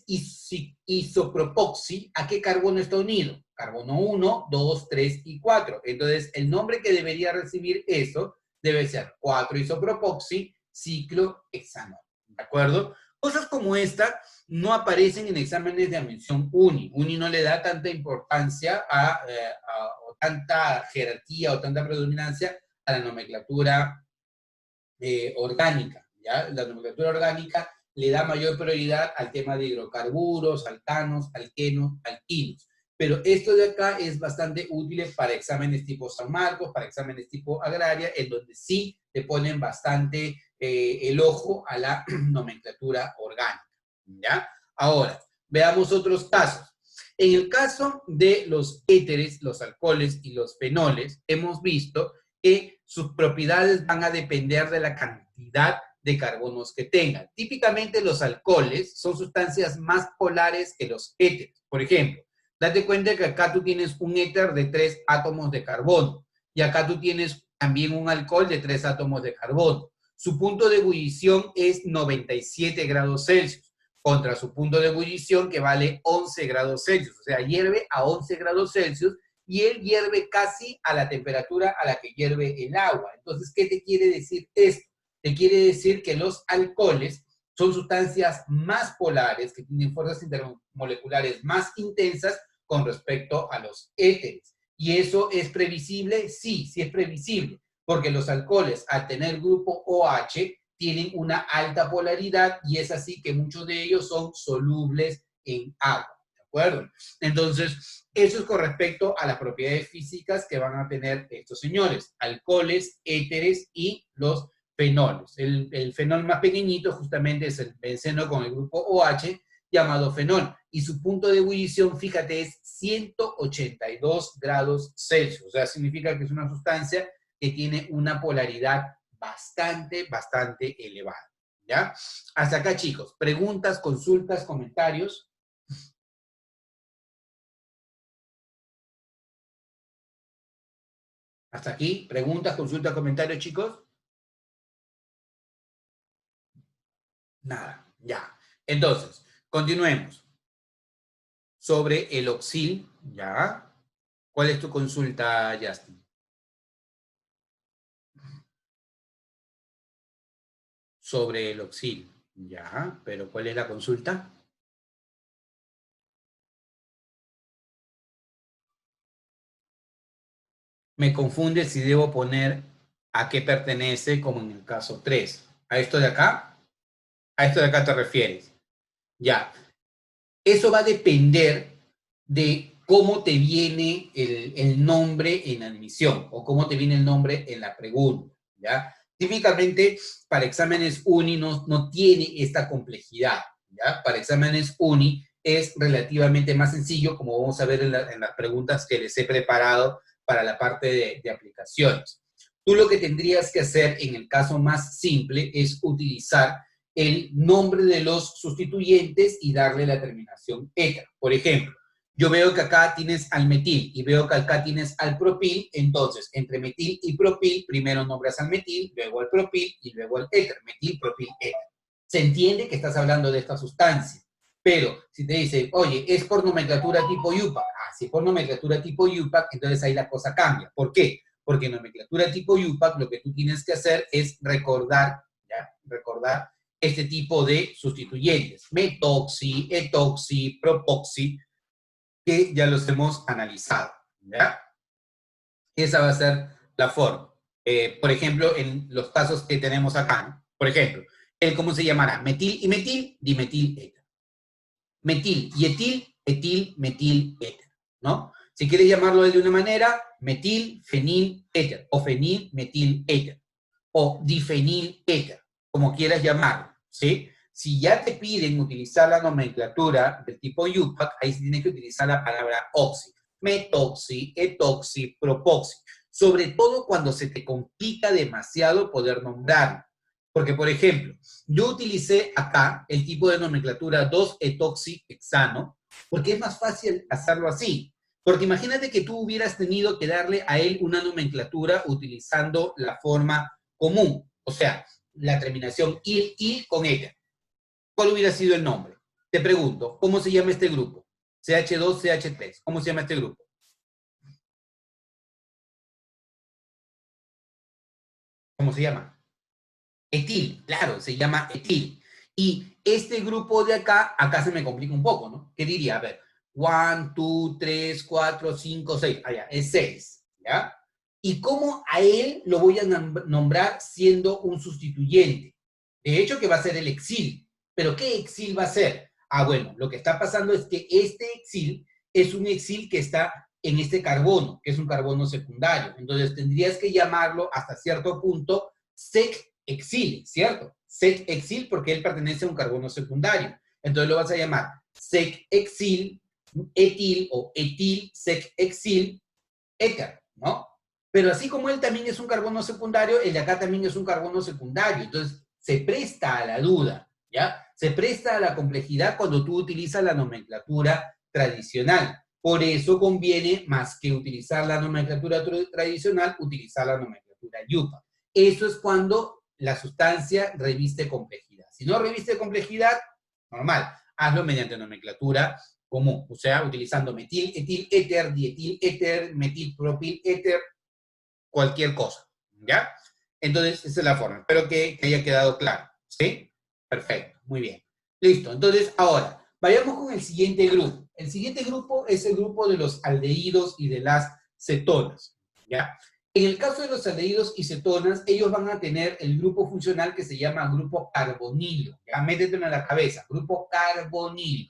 isopropoxi, ¿a qué carbono está unido? Carbono 1, 2, 3 y 4. Entonces, el nombre que debería recibir eso debe ser 4-isopropoxi ciclohexanol. ¿De acuerdo? Cosas como esta no aparecen en exámenes de admisión UNI. UNI no le da tanta importancia o tanta jerarquía o tanta predominancia a la nomenclatura orgánica, ¿ya? La nomenclatura orgánica le da mayor prioridad al tema de hidrocarburos, alcanos, alquenos, alquinos. Pero esto de acá es bastante útil para exámenes tipo San Marcos, para exámenes tipo agraria, en donde sí te ponen bastante el ojo a la nomenclatura orgánica, ¿ya? Ahora, veamos otros casos. En el caso de los éteres, los alcoholes y los fenoles, hemos visto que sus propiedades van a depender de la cantidad de carbonos que tengan. Típicamente los alcoholes son sustancias más polares que los éteres. Por ejemplo, date cuenta que acá tú tienes un éter de 3 átomos de carbono y acá tú tienes también un alcohol de 3 átomos de carbono. Su punto de ebullición es 97 grados Celsius contra su punto de ebullición que vale 11 grados Celsius. O sea, hierve a 11 grados Celsius y él hierve casi a la temperatura a la que hierve el agua. Entonces, ¿qué te quiere decir esto? Te quiere decir que los alcoholes son sustancias más polares, que tienen fuerzas intermoleculares más intensas con respecto a los éteres. ¿Y eso es previsible? Sí, sí es previsible, porque los alcoholes, al tener grupo OH, tienen una alta polaridad y es así que muchos de ellos son solubles en agua, ¿de acuerdo? Entonces, eso es con respecto a las propiedades físicas que van a tener estos señores, alcoholes, éteres y los fenoles. El fenol más pequeñito justamente es el benceno con el grupo OH llamado fenol y su punto de ebullición, fíjate, es 182 grados Celsius, o sea, significa que es una sustancia que tiene una polaridad bastante elevada, ¿ya? Hasta acá, chicos, preguntas, consultas, comentarios. Hasta aquí, preguntas, consultas, comentarios, chicos. Nada, ya. Entonces, continuemos. Sobre el oxil, ¿ya? ¿Cuál es tu consulta, Justin? Sobre el oxil, ¿ya? Pero ¿cuál es la consulta? Me confunde si debo poner a qué pertenece, como en el caso 3. ¿A esto de acá? ¿A esto de acá te refieres? Ya. Eso va a depender de cómo te viene el nombre en admisión o cómo te viene el nombre en la pregunta, ¿ya? Típicamente, para exámenes uni no tiene esta complejidad, ¿ya? Para exámenes uni es relativamente más sencillo, como vamos a ver en las preguntas que les he preparado para la parte de aplicaciones. Tú lo que tendrías que hacer en el caso más simple es utilizar el nombre de los sustituyentes y darle la terminación eta. Por ejemplo, yo veo que acá tienes al metil y veo que acá tienes al propil, entonces entre metil y propil, primero nombras al metil, luego al propil y luego al éter, metil, propil, éter. Se entiende que estás hablando de esta sustancia, pero si te dice, oye, es por nomenclatura tipo UPAC, si es por nomenclatura tipo UPAC, entonces ahí la cosa cambia. ¿Por qué? Porque en nomenclatura tipo UPAC lo que tú tienes que hacer es recordar, ¿ya? Recordar este tipo de sustituyentes, metoxi, etoxi, propoxi, que ya los hemos analizado, ¿ya? Esa va a ser la forma. Por ejemplo, en los casos que tenemos acá, ¿no? Por ejemplo, ¿cómo se llamará? Metil y metil, dimetil, éter. Metil y etil, etil, metil, éter, ¿no? Si quieres llamarlo de una manera, metil, fenil, éter, o fenil, metil, éter, o difenil, éter, como quieras llamarlo, ¿sí? Si ya te piden utilizar la nomenclatura del tipo UPAC, ahí sí tienes que utilizar la palabra oxi, metoxi, etoxi, propoxi, sobre todo cuando se te complica demasiado poder nombrarlo. Porque, por ejemplo, yo utilicé acá el tipo de nomenclatura 2-etoxihexano porque es más fácil hacerlo así. Porque imagínate que tú hubieras tenido que darle a él una nomenclatura utilizando la forma común, o sea, la terminación il con ella. ¿Cuál hubiera sido el nombre? Te pregunto, ¿cómo se llama este grupo? CH2, CH3. ¿Cómo se llama este grupo? ¿Cómo se llama? Etil, claro, se llama etil. Y este grupo de acá se me complica un poco, ¿no? ¿Qué diría? A ver, 1, 2, 3, 4, 5, 6. Allá, es 6, ¿ya? ¿Y cómo a él lo voy a nombrar siendo un sustituyente? De hecho, que va a ser el exil. ¿Pero qué exil va a ser? Ah, bueno, lo que está pasando es que este exil es un exil que está en este carbono, que es un carbono secundario. Entonces, tendrías que llamarlo hasta cierto punto sec exil, ¿cierto? Sec-exil porque él pertenece a un carbono secundario. Entonces lo vas a llamar sec-exil, etil o etil sec-exil éter, ¿no? Pero así como él también es un carbono secundario, el de acá también es un carbono secundario. Entonces se presta a la duda, ¿ya? Se presta a la complejidad cuando tú utilizas la nomenclatura tradicional. Por eso conviene, más que utilizar la nomenclatura tradicional, utilizar la nomenclatura yupa. Eso es cuando la sustancia reviste complejidad. Si no reviste complejidad, normal, hazlo mediante nomenclatura común, o sea, utilizando metil, etil, éter, dietil, éter, metil, propil, éter, cualquier cosa, ¿ya? Entonces, esa es la forma. Espero que haya quedado claro, ¿sí? Perfecto, muy bien. Listo, entonces, ahora, vayamos con el siguiente grupo. El siguiente grupo es el grupo de los aldehídos y de las cetonas, ¿ya? En el caso de los aldehídos y cetonas, ellos van a tener el grupo funcional que se llama grupo carbonilo, ¿ya? Métetelo en la cabeza, grupo carbonilo.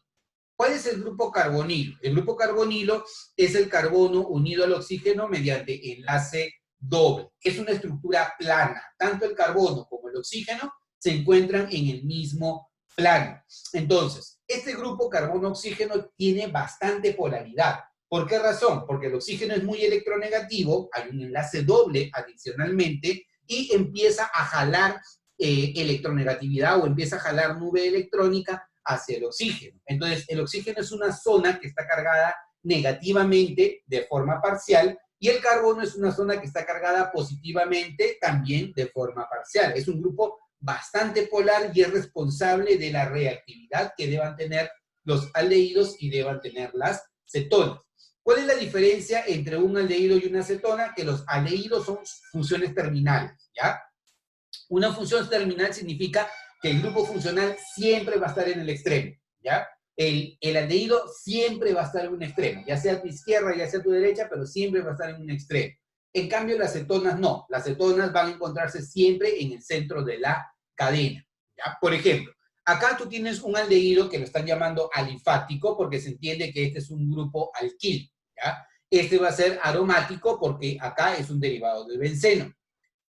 ¿Cuál es el grupo carbonilo? El grupo carbonilo es el carbono unido al oxígeno mediante enlace doble. Es una estructura plana. Tanto el carbono como el oxígeno se encuentran en el mismo plano. Entonces, este grupo carbono-oxígeno tiene bastante polaridad. ¿Por qué razón? Porque el oxígeno es muy electronegativo, hay un enlace doble adicionalmente y empieza a jalar electronegatividad o empieza a jalar nube electrónica hacia el oxígeno. Entonces, el oxígeno es una zona que está cargada negativamente de forma parcial y el carbono es una zona que está cargada positivamente también de forma parcial. Es un grupo bastante polar y es responsable de la reactividad que deban tener los aldehídos y deban tener las cetonas. ¿Cuál es la diferencia entre un aldehído y una cetona? Que los aldehídos son funciones terminales, ¿ya? Una función terminal significa que el grupo funcional siempre va a estar en el extremo, ¿ya? El aldehído siempre va a estar en un extremo, ya sea a tu izquierda, ya sea a tu derecha, pero siempre va a estar en un extremo. En cambio, las cetonas no. Las cetonas van a encontrarse siempre en el centro de la cadena, ¿ya? Por ejemplo, acá tú tienes un aldehído que lo están llamando alifático porque se entiende que este es un grupo alquil, ¿ya? Este va a ser aromático porque acá es un derivado del benceno.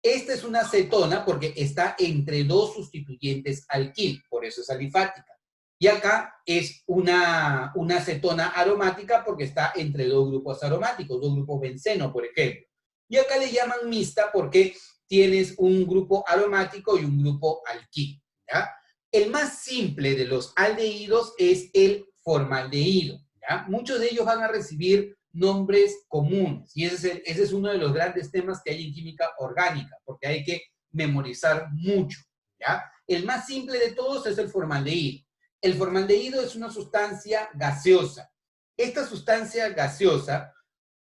Esta es una cetona porque está entre dos sustituyentes alquil, por eso es alifática. Y acá es una cetona aromática porque está entre dos grupos aromáticos, dos grupos benceno, por ejemplo. Y acá le llaman mixta porque tienes un grupo aromático y un grupo alquil, ¿ya? El más simple de los aldehídos es el formaldehído, ¿ya? Muchos de ellos van a recibir nombres comunes. Y ese es uno de los grandes temas que hay en química orgánica, porque hay que memorizar mucho, ¿ya? El más simple de todos es el formaldehído. El formaldehído es una sustancia gaseosa. Esta sustancia gaseosa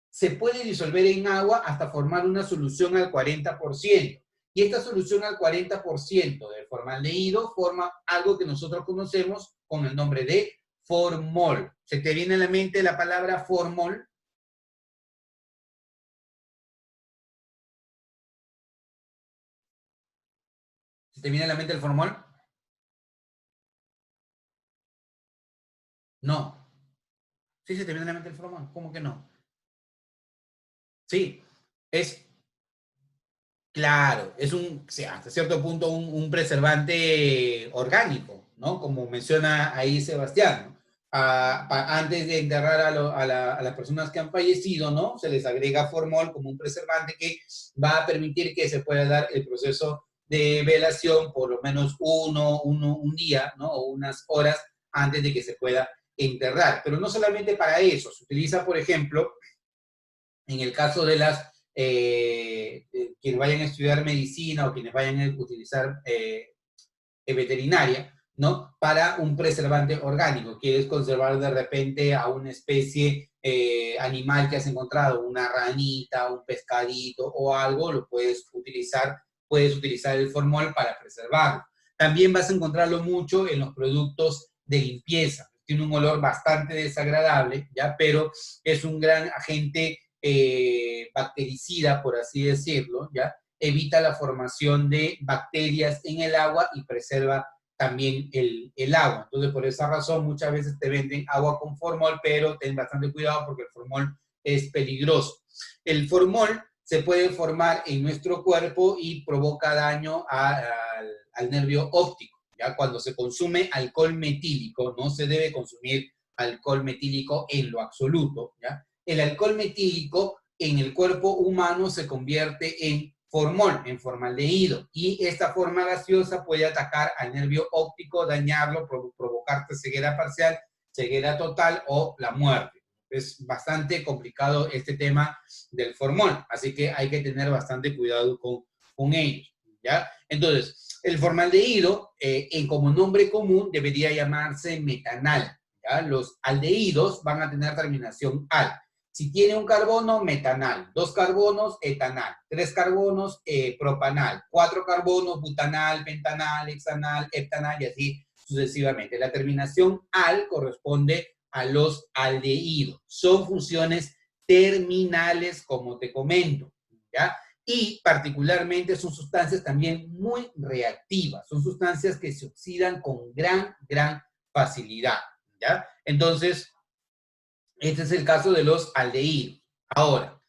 se puede disolver en agua hasta formar una solución al 40%. Y esta solución al 40% del formaldehído forma algo que nosotros conocemos con el nombre de formol. ¿Se te viene a la mente la palabra formol? ¿Se te viene a la mente el formol? No. Sí, se te viene a la mente el formol. ¿Cómo que no? Sí, es claro, es un, sí, hasta cierto punto un preservante orgánico, ¿no? Como menciona ahí Sebastián, ¿no? Antes de enterrar a las personas que han fallecido, ¿no? Se les agrega formol como un preservante que va a permitir que se pueda dar el proceso de velación por lo menos un día, ¿no? O unas horas antes de que se pueda enterrar. Pero no solamente para eso, se utiliza, por ejemplo, en el caso de las quienes vayan a estudiar medicina o quienes vayan a utilizar veterinaria, ¿no? Para un preservante orgánico, quieres conservar de repente a una especie animal que has encontrado, una ranita, un pescadito o algo, lo puedes utilizar el formol para preservarlo. También vas a encontrarlo mucho en los productos de limpieza. Tiene un olor bastante desagradable, ¿ya? Pero es un gran agente bactericida, por así decirlo, ¿ya? Evita la formación de bacterias en el agua y preserva también el agua. Entonces, por esa razón, muchas veces te venden agua con formol, pero ten bastante cuidado porque el formol es peligroso. El formol se puede formar en nuestro cuerpo y provoca daño al nervio óptico. ¿Ya? Cuando se consume alcohol metílico, no se debe consumir alcohol metílico en lo absoluto. ¿Ya? El alcohol metílico en el cuerpo humano se convierte en formol, en formaldehído, y esta forma gaseosa puede atacar al nervio óptico, dañarlo, provocarte ceguera parcial, ceguera total o la muerte. Es bastante complicado este tema del formol, así que hay que tener bastante cuidado con ellos, ¿ya? Entonces, el formaldehído, como nombre común, debería llamarse metanal, ¿ya? Los aldehídos van a tener terminación al. Si tiene un carbono, metanal. 2 carbonos, etanal. 3 carbonos, propanal. 4 carbonos, butanal, pentanal, hexanal, heptanal y así sucesivamente. La terminación al corresponde a los aldehídos. Son funciones terminales, como te comento, ¿ya? Y particularmente son sustancias también muy reactivas. Son sustancias que se oxidan con gran facilidad, ¿ya? Entonces, este es el caso de los aldehídos. Ahora,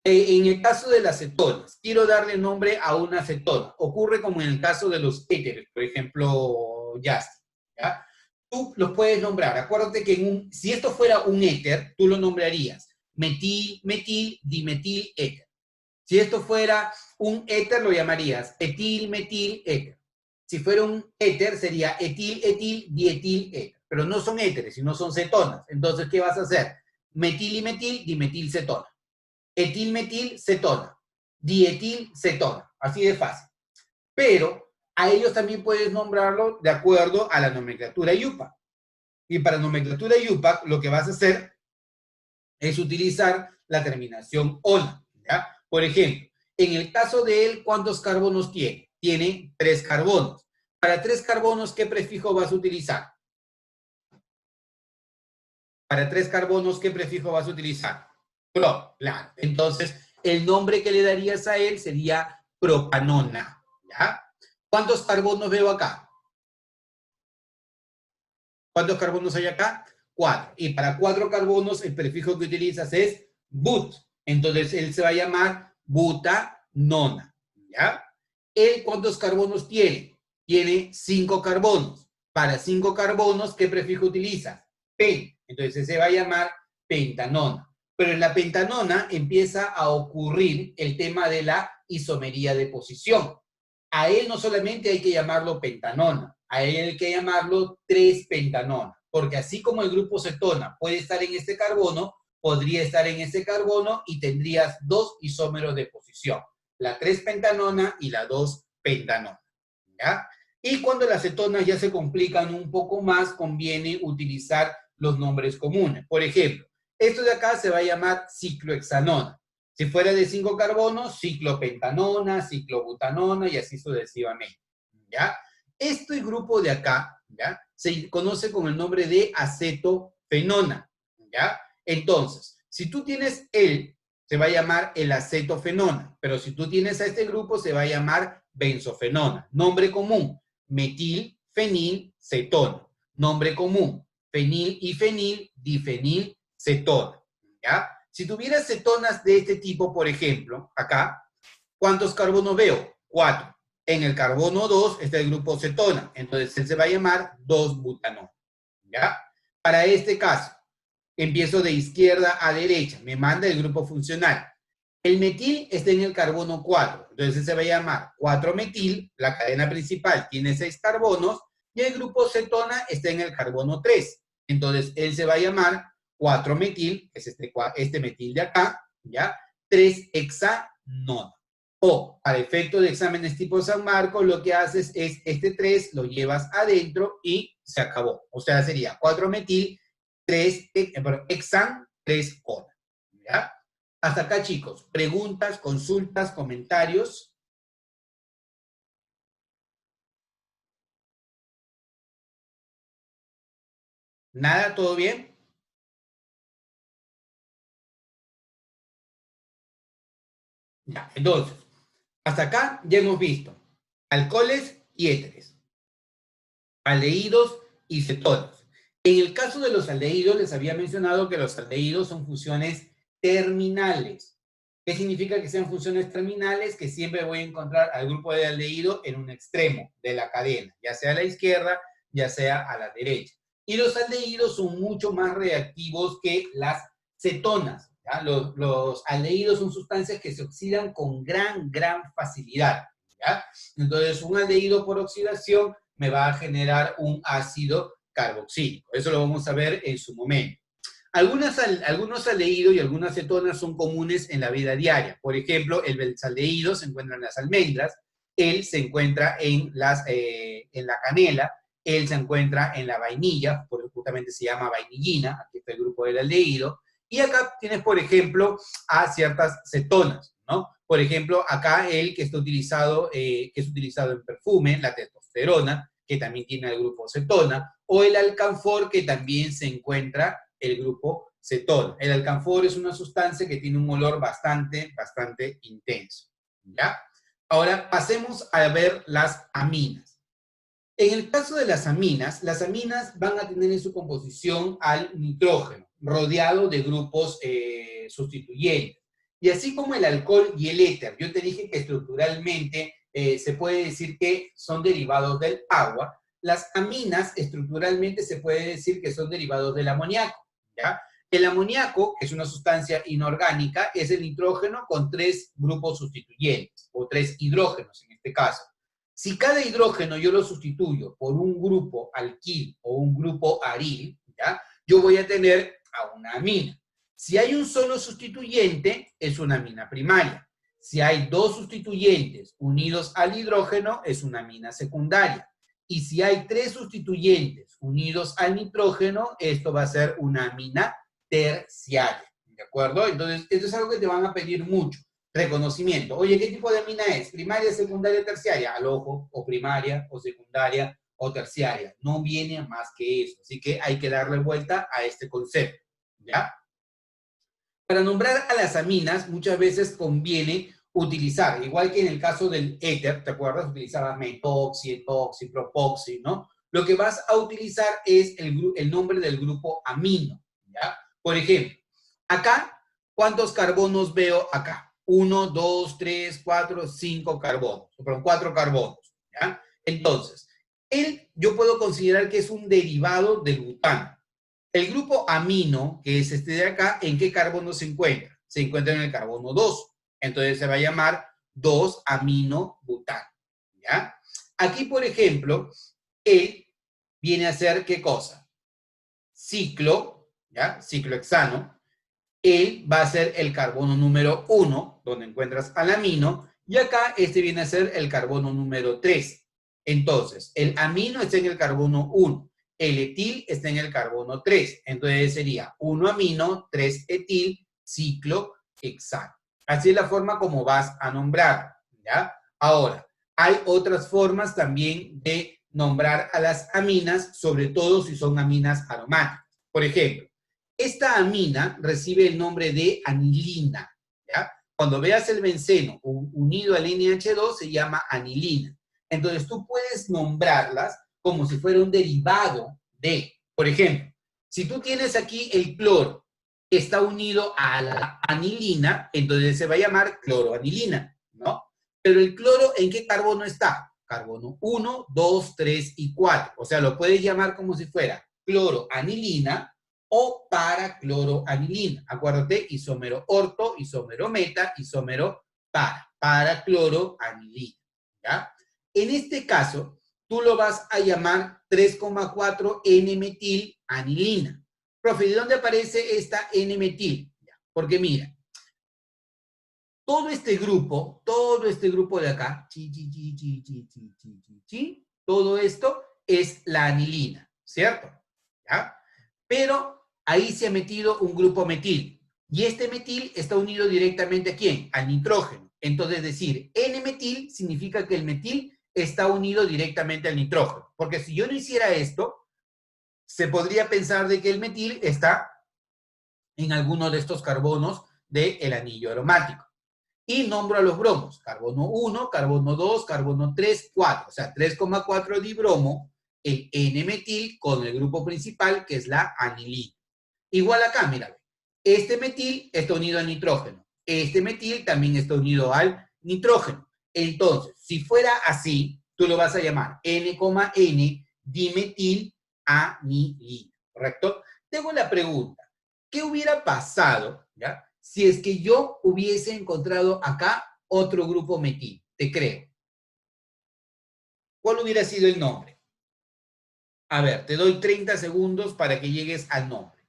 en el caso de las cetonas, quiero darle nombre a una cetona. Ocurre como en el caso de los éteres, por ejemplo, Justin, ¿ya? Tú los puedes nombrar. Acuérdate que si esto fuera un éter, tú lo nombrarías metil, metil, dimetil, éter. Si esto fuera un éter, lo llamarías etil, metil, éter. Si fuera un éter, sería etil, etil, dietil, éter. Pero no son éteres, sino son cetonas. Entonces, ¿qué vas a hacer? Metil y metil, dimetil, cetona. Etil, metil, cetona. Dietil, cetona. Así de fácil. Pero a ellos también puedes nombrarlo de acuerdo a la nomenclatura IUPAC. Y para nomenclatura IUPAC, lo que vas a hacer es utilizar la terminación ONA, ¿ya? Por ejemplo, en el caso de él, ¿cuántos carbonos tiene? Tiene 3 carbonos. Para 3 carbonos, ¿qué prefijo vas a utilizar? Para 3 carbonos, ¿qué prefijo vas a utilizar? Pro, claro. Entonces, el nombre que le darías a él sería propanona, ¿ya? ¿Cuántos carbonos veo acá? ¿Cuántos carbonos hay acá? 4. Y para 4 carbonos, el prefijo que utilizas es but. Entonces, él se va a llamar butanona, ¿ya? ¿Él cuántos carbonos tiene? Tiene 5 carbonos. Para 5 carbonos, ¿qué prefijo utilizas? Pen. Entonces, se va a llamar pentanona. Pero en la pentanona empieza a ocurrir el tema de la isomería de posición. A él no solamente hay que llamarlo pentanona, a él hay que llamarlo 3-pentanona, porque así como el grupo cetona puede estar en este carbono, podría estar en ese carbono y tendrías 2 isómeros de posición, la 3-pentanona y la 2-pentanona, ¿ya? Y cuando las cetonas ya se complican un poco más, conviene utilizar los nombres comunes. Por ejemplo, esto de acá se va a llamar ciclohexanona. Si fuera de 5 carbonos, ciclopentanona, ciclobutanona y así sucesivamente, ¿ya? Este grupo de acá, ¿ya? Se conoce con el nombre de acetofenona, ¿ya? Entonces, si tú tienes se va a llamar el acetofenona, pero si tú tienes a este grupo, se va a llamar benzofenona. Nombre común, metil, fenil, cetona. Nombre común, fenil y fenil, difenil, cetona, ¿ya? Si tuvieras cetonas de este tipo, por ejemplo, acá, ¿cuántos carbonos veo? 4. En el carbono 2 está el grupo cetona, entonces él se va a llamar 2-butanol, ¿ya? Para este caso, empiezo de izquierda a derecha, me manda el grupo funcional. El metil está en el carbono 4, entonces él se va a llamar 4-metil, la cadena principal tiene 6 carbonos, y el grupo cetona está en el carbono 3, entonces él se va a llamar 4-metil, que es este metil de acá, ¿ya? 3-hexanona. O, para efecto de exámenes tipo San Marcos, lo que haces es este 3 lo llevas adentro y se acabó. O sea, sería 4-metil, 3-hexan, 3-ona. ¿Ya? Hasta acá, chicos. Preguntas, consultas, comentarios. ¿Nada? ¿Todo bien? Ya, entonces, hasta acá ya hemos visto alcoholes y éteres, aldehídos y cetonas. En el caso de los aldehídos, les había mencionado que los aldehídos son funciones terminales. ¿Qué significa que sean funciones terminales? Que siempre voy a encontrar al grupo de aldehído en un extremo de la cadena, ya sea a la izquierda, ya sea a la derecha. Y los aldehídos son mucho más reactivos que las cetonas. ¿Ya? Los aldehídos son sustancias que se oxidan con gran facilidad. ¿Ya? Entonces, un aldehído por oxidación me va a generar un ácido carboxílico. Eso lo vamos a ver en su momento. Algunos aldehídos y algunas cetonas son comunes en la vida diaria. Por ejemplo, el benzaldehído se encuentra en las almendras, él se encuentra en la canela, él se encuentra en la vainilla, porque justamente se llama vainillina, aquí está el grupo del aldehído, y acá tienes, por ejemplo, a ciertas cetonas, ¿no? Por ejemplo, acá el que es utilizado en perfume, la testosterona, que también tiene el grupo cetona, o el alcanfor, que también se encuentra el grupo cetona. El alcanfor es una sustancia que tiene un olor bastante intenso, ¿ya? Ahora pasemos a ver las aminas. En el caso de las aminas van a tener en su composición al nitrógeno, rodeado de grupos sustituyentes. Y así como el alcohol y el éter, yo te dije que estructuralmente se puede decir que son derivados del agua, las aminas estructuralmente se puede decir que son derivados del amoníaco, ¿ya? El amoníaco, que es una sustancia inorgánica, es el nitrógeno con 3 grupos sustituyentes, o 3 hidrógenos en este caso. Si cada hidrógeno yo lo sustituyo por un grupo alquil o un grupo aril, ¿ya? Yo voy a tener a una amina. Si hay un solo sustituyente, es una amina primaria. Si hay 2 sustituyentes unidos al hidrógeno, es una amina secundaria. Y si hay 3 sustituyentes unidos al nitrógeno, esto va a ser una amina terciaria. ¿De acuerdo? Entonces, esto es algo que te van a pedir mucho. Reconocimiento. Oye, ¿qué tipo de amina es? ¿Primaria, secundaria, terciaria? Al ojo, o primaria, o secundaria, o terciaria. No viene más que eso. Así que hay que darle vuelta a este concepto. ¿Ya? Para nombrar a las aminas, muchas veces conviene utilizar, igual que en el caso del éter, ¿te acuerdas? Utilizabas metoxi, etoxi, propoxi, ¿no? Lo que vas a utilizar es el nombre del grupo amino, ¿ya? Por ejemplo, acá, ¿cuántos carbonos veo acá? 1, 2, 3, 4, 5 carbonos, perdón, 4 carbonos, ¿ya? Entonces, yo puedo considerar que es un derivado del butano. El grupo amino, que es este de acá, ¿en qué carbono se encuentra? Se encuentra en el carbono 2. Entonces se va a llamar 2-aminobutano, ¿ya? Aquí, por ejemplo, él viene a ser, ¿qué cosa? Ciclo, ¿ya? Ciclohexano. Él va a ser el carbono número 1, donde encuentras al amino, y acá este viene a ser el carbono número 3. Entonces, el amino está en el carbono 1. El etil está en el carbono 3. Entonces sería 1-amino, 3-etil, ciclohexano. Así es la forma como vas a nombrar, ¿ya? Ahora, hay otras formas también de nombrar a las aminas, sobre todo si son aminas aromáticas. Por ejemplo, esta amina recibe el nombre de anilina, ¿ya? Cuando veas el benceno unido al NH2 se llama anilina. Entonces tú puedes nombrarlas como si fuera un derivado de, por ejemplo, si tú tienes aquí el cloro que está unido a la anilina, entonces se va a llamar cloroanilina, ¿no? Pero el cloro, ¿en qué carbono está? Carbono 1, 2, 3 y 4. O sea, lo puedes llamar como si fuera cloroanilina o paracloroanilina. Acuérdate, isómero orto, isómero meta, isómero paracloroanilina, ¿ya? En este caso, tú lo vas a llamar 3,4 N-metilanilina. Profe, ¿de dónde aparece esta N-metil? Porque mira, todo este grupo de acá, todo esto es la anilina, ¿cierto? ¿Ya? Pero ahí se ha metido un grupo metil. Y este metil está unido directamente ¿a quién? Al nitrógeno. Entonces, decir N-metil significa que el metil está unido directamente al nitrógeno. Porque si yo no hiciera esto, se podría pensar de que el metil está en alguno de estos carbonos del anillo aromático. Y nombro a los bromos. Carbono 1, carbono 2, carbono 3, 4. O sea, 3,4 dibromo, el N-metil con el grupo principal, que es la anilina. Igual acá, mira. Este metil está unido al nitrógeno. Este metil también está unido al nitrógeno. Entonces, si fuera así, tú lo vas a llamar N,N dimetilanilina, ¿correcto? Tengo la pregunta, ¿qué hubiera pasado, ya, si es que yo hubiese encontrado acá otro grupo metil? Te creo. ¿Cuál hubiera sido el nombre? A ver, te doy 30 segundos para que llegues al nombre.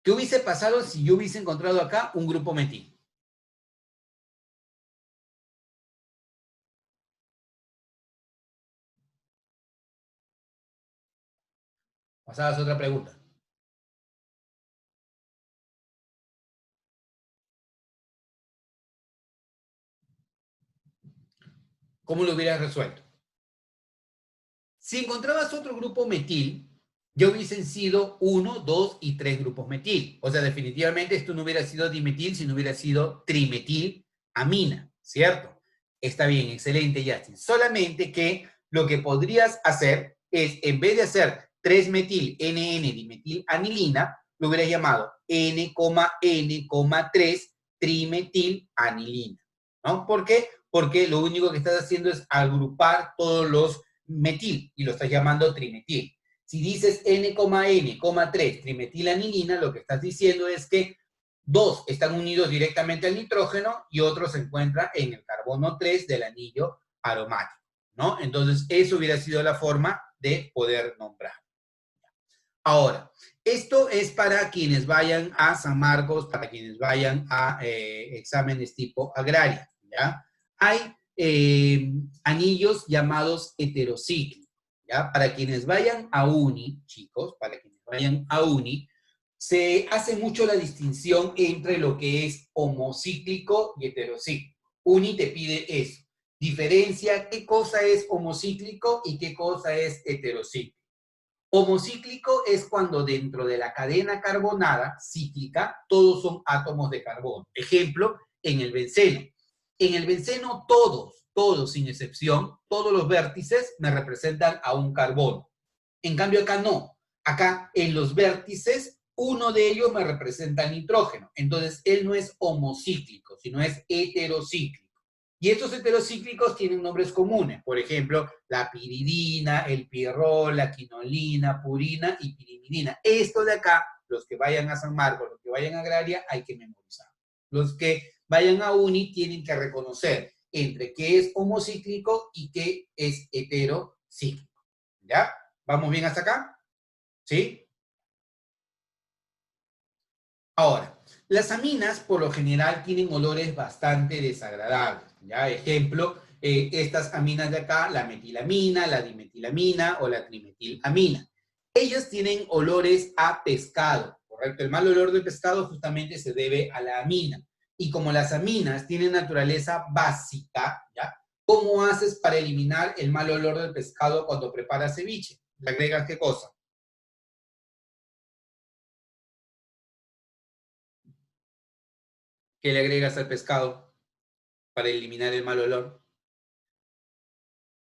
¿Qué hubiese pasado si yo hubiese encontrado acá un grupo metil? Pasabas a otra pregunta. ¿Cómo lo hubieras resuelto? Si encontrabas otro grupo metil, ya hubiesen sido 1, 2 y 3 grupos metil. O sea, definitivamente esto no hubiera sido dimetil, sino hubiera sido trimetilamina, ¿cierto? Está bien, excelente, Justin. Solamente que lo que podrías hacer es, en vez de hacer 3-metil NN dimetilanilina, lo hubieras llamado N,N,3 trimetilanilina, ¿no? ¿Por qué? Porque lo único que estás haciendo es agrupar todos los metil y lo estás llamando trimetil. Si dices N,N,3 trimetilanilina, lo que estás diciendo es que dos están unidos directamente al nitrógeno y otro se encuentra en el carbono 3 del anillo aromático, ¿no? Entonces, eso hubiera sido la forma de poder nombrar. Ahora, esto es para quienes vayan a San Marcos, para quienes vayan a exámenes tipo agraria, ¿ya? Hay anillos llamados heterocíclicos, ¿ya? Para quienes vayan a uni, chicos, para quienes vayan a uni, se hace mucho la distinción entre lo que es homocíclico y heterocíclico. Uni te pide eso. Diferencia qué cosa es homocíclico y qué cosa es heterocíclico. Homocíclico es cuando dentro de la cadena carbonada cíclica todos son átomos de carbono. Ejemplo, en el benceno. En el benceno todos sin excepción, todos los vértices me representan a un carbono. En cambio acá no. Acá en los vértices uno de ellos me representa nitrógeno. Entonces él no es homocíclico, sino es heterocíclico. Y estos heterocíclicos tienen nombres comunes, por ejemplo, la piridina, el pirrol, la quinolina, purina y pirimidina. Esto de acá, los que vayan a San Marcos, los que vayan a Agraria, hay que memorizar. Los que vayan a Uni tienen que reconocer entre qué es homocíclico y qué es heterocíclico. ¿Ya? ¿Vamos bien hasta acá? ¿Sí? Ahora, las aminas por lo general tienen olores bastante desagradables. ¿Ya? Ejemplo, estas aminas de acá, la metilamina, la dimetilamina o la trimetilamina. Ellas tienen olores a pescado, ¿correcto? El mal olor del pescado justamente se debe a la amina. Y como las aminas tienen naturaleza básica, ¿ya? ¿Cómo haces para eliminar el mal olor del pescado cuando preparas ceviche? ¿Le agregas qué cosa? ¿Qué le agregas al pescado para eliminar el mal olor?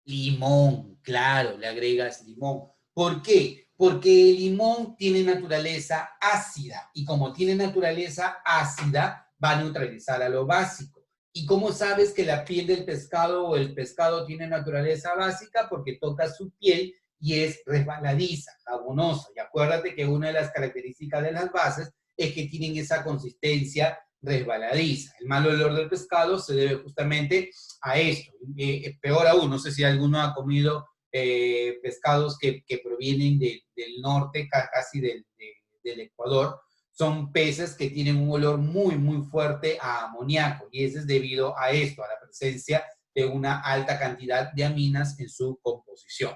Limón, claro, le agregas limón. ¿Por qué? Porque el limón tiene naturaleza ácida y como tiene naturaleza ácida, va a neutralizar a lo básico. ¿Y cómo sabes que la piel del pescado o el pescado tiene naturaleza básica? Porque toca su piel y es resbaladiza, jabonosa. Y acuérdate que una de las características de las bases es que tienen esa consistencia resbaladiza. El mal olor del pescado se debe justamente a esto. Peor aún, no sé si alguno ha comido pescados que provienen del norte, casi del Ecuador. Son peces que tienen un olor muy, muy fuerte a amoníaco y eso es debido a esto, a la presencia de una alta cantidad de aminas en su composición.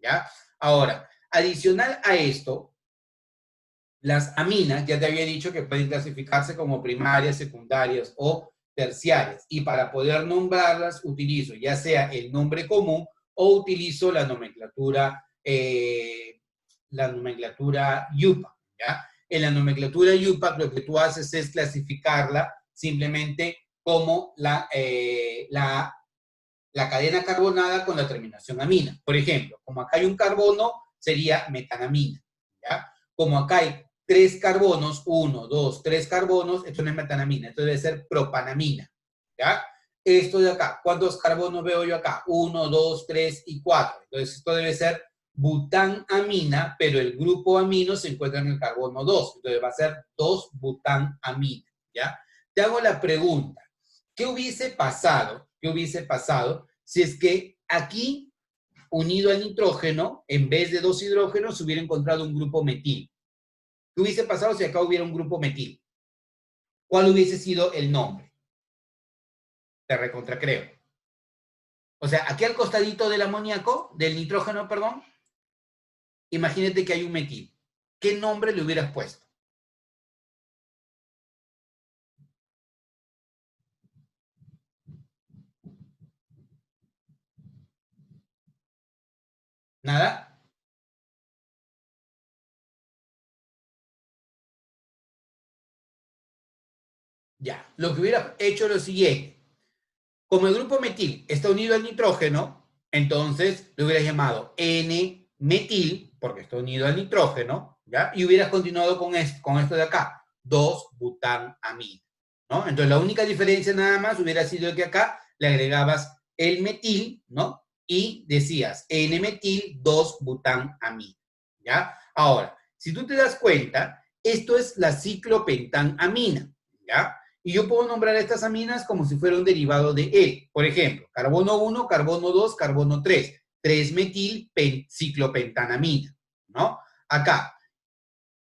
¿Ya? Ahora, adicional a esto, las aminas, ya te había dicho que pueden clasificarse como primarias, secundarias o terciarias. Y para poder nombrarlas, utilizo ya sea el nombre común o utilizo la nomenclatura IUPAC. ¿Ya? En la nomenclatura IUPAC lo que tú haces es clasificarla simplemente como la cadena carbonada con la terminación amina. Por ejemplo, como acá hay un carbono, sería metanamina. ¿Ya? Como acá hay 3 carbonos, 1, 2, 3 carbonos, esto no es metanamina, esto debe ser propanamina, ¿ya? Esto de acá, ¿cuántos carbonos veo yo acá? 1, 2, 3 y 4. Entonces esto debe ser butanamina, pero el grupo amino se encuentra en el carbono 2. Entonces va a ser 2-butanamina, ¿ya? Te hago la pregunta, ¿qué hubiese pasado? ¿Qué hubiese pasado si es que aquí, unido al nitrógeno, en vez de 2 hidrógenos, se hubiera encontrado un grupo metil? ¿Qué hubiese pasado si acá hubiera un grupo metil? ¿Cuál hubiese sido el nombre? Te recontracreo. O sea, aquí al costadito del amoníaco, del nitrógeno, perdón, imagínate que hay un metil. ¿Qué nombre le hubieras puesto? ¿Nada? Ya. Lo que hubiera hecho es lo siguiente. Como el grupo metil está unido al nitrógeno, entonces lo hubieras llamado N-metil, porque está unido al nitrógeno, ¿ya? Y hubieras continuado con esto de acá, 2-butanamina, ¿no? Entonces la única diferencia nada más hubiera sido que acá le agregabas el metil, ¿no? Y decías N-metil 2-butanamina, ¿ya? Ahora, si tú te das cuenta, esto es la ciclopentanamina, ¿ya? Y yo puedo nombrar estas aminas como si fuera un derivado de E. Por ejemplo, carbono 1, carbono 2, carbono 3. 3-metil-ciclopentanamina, ¿no? Acá,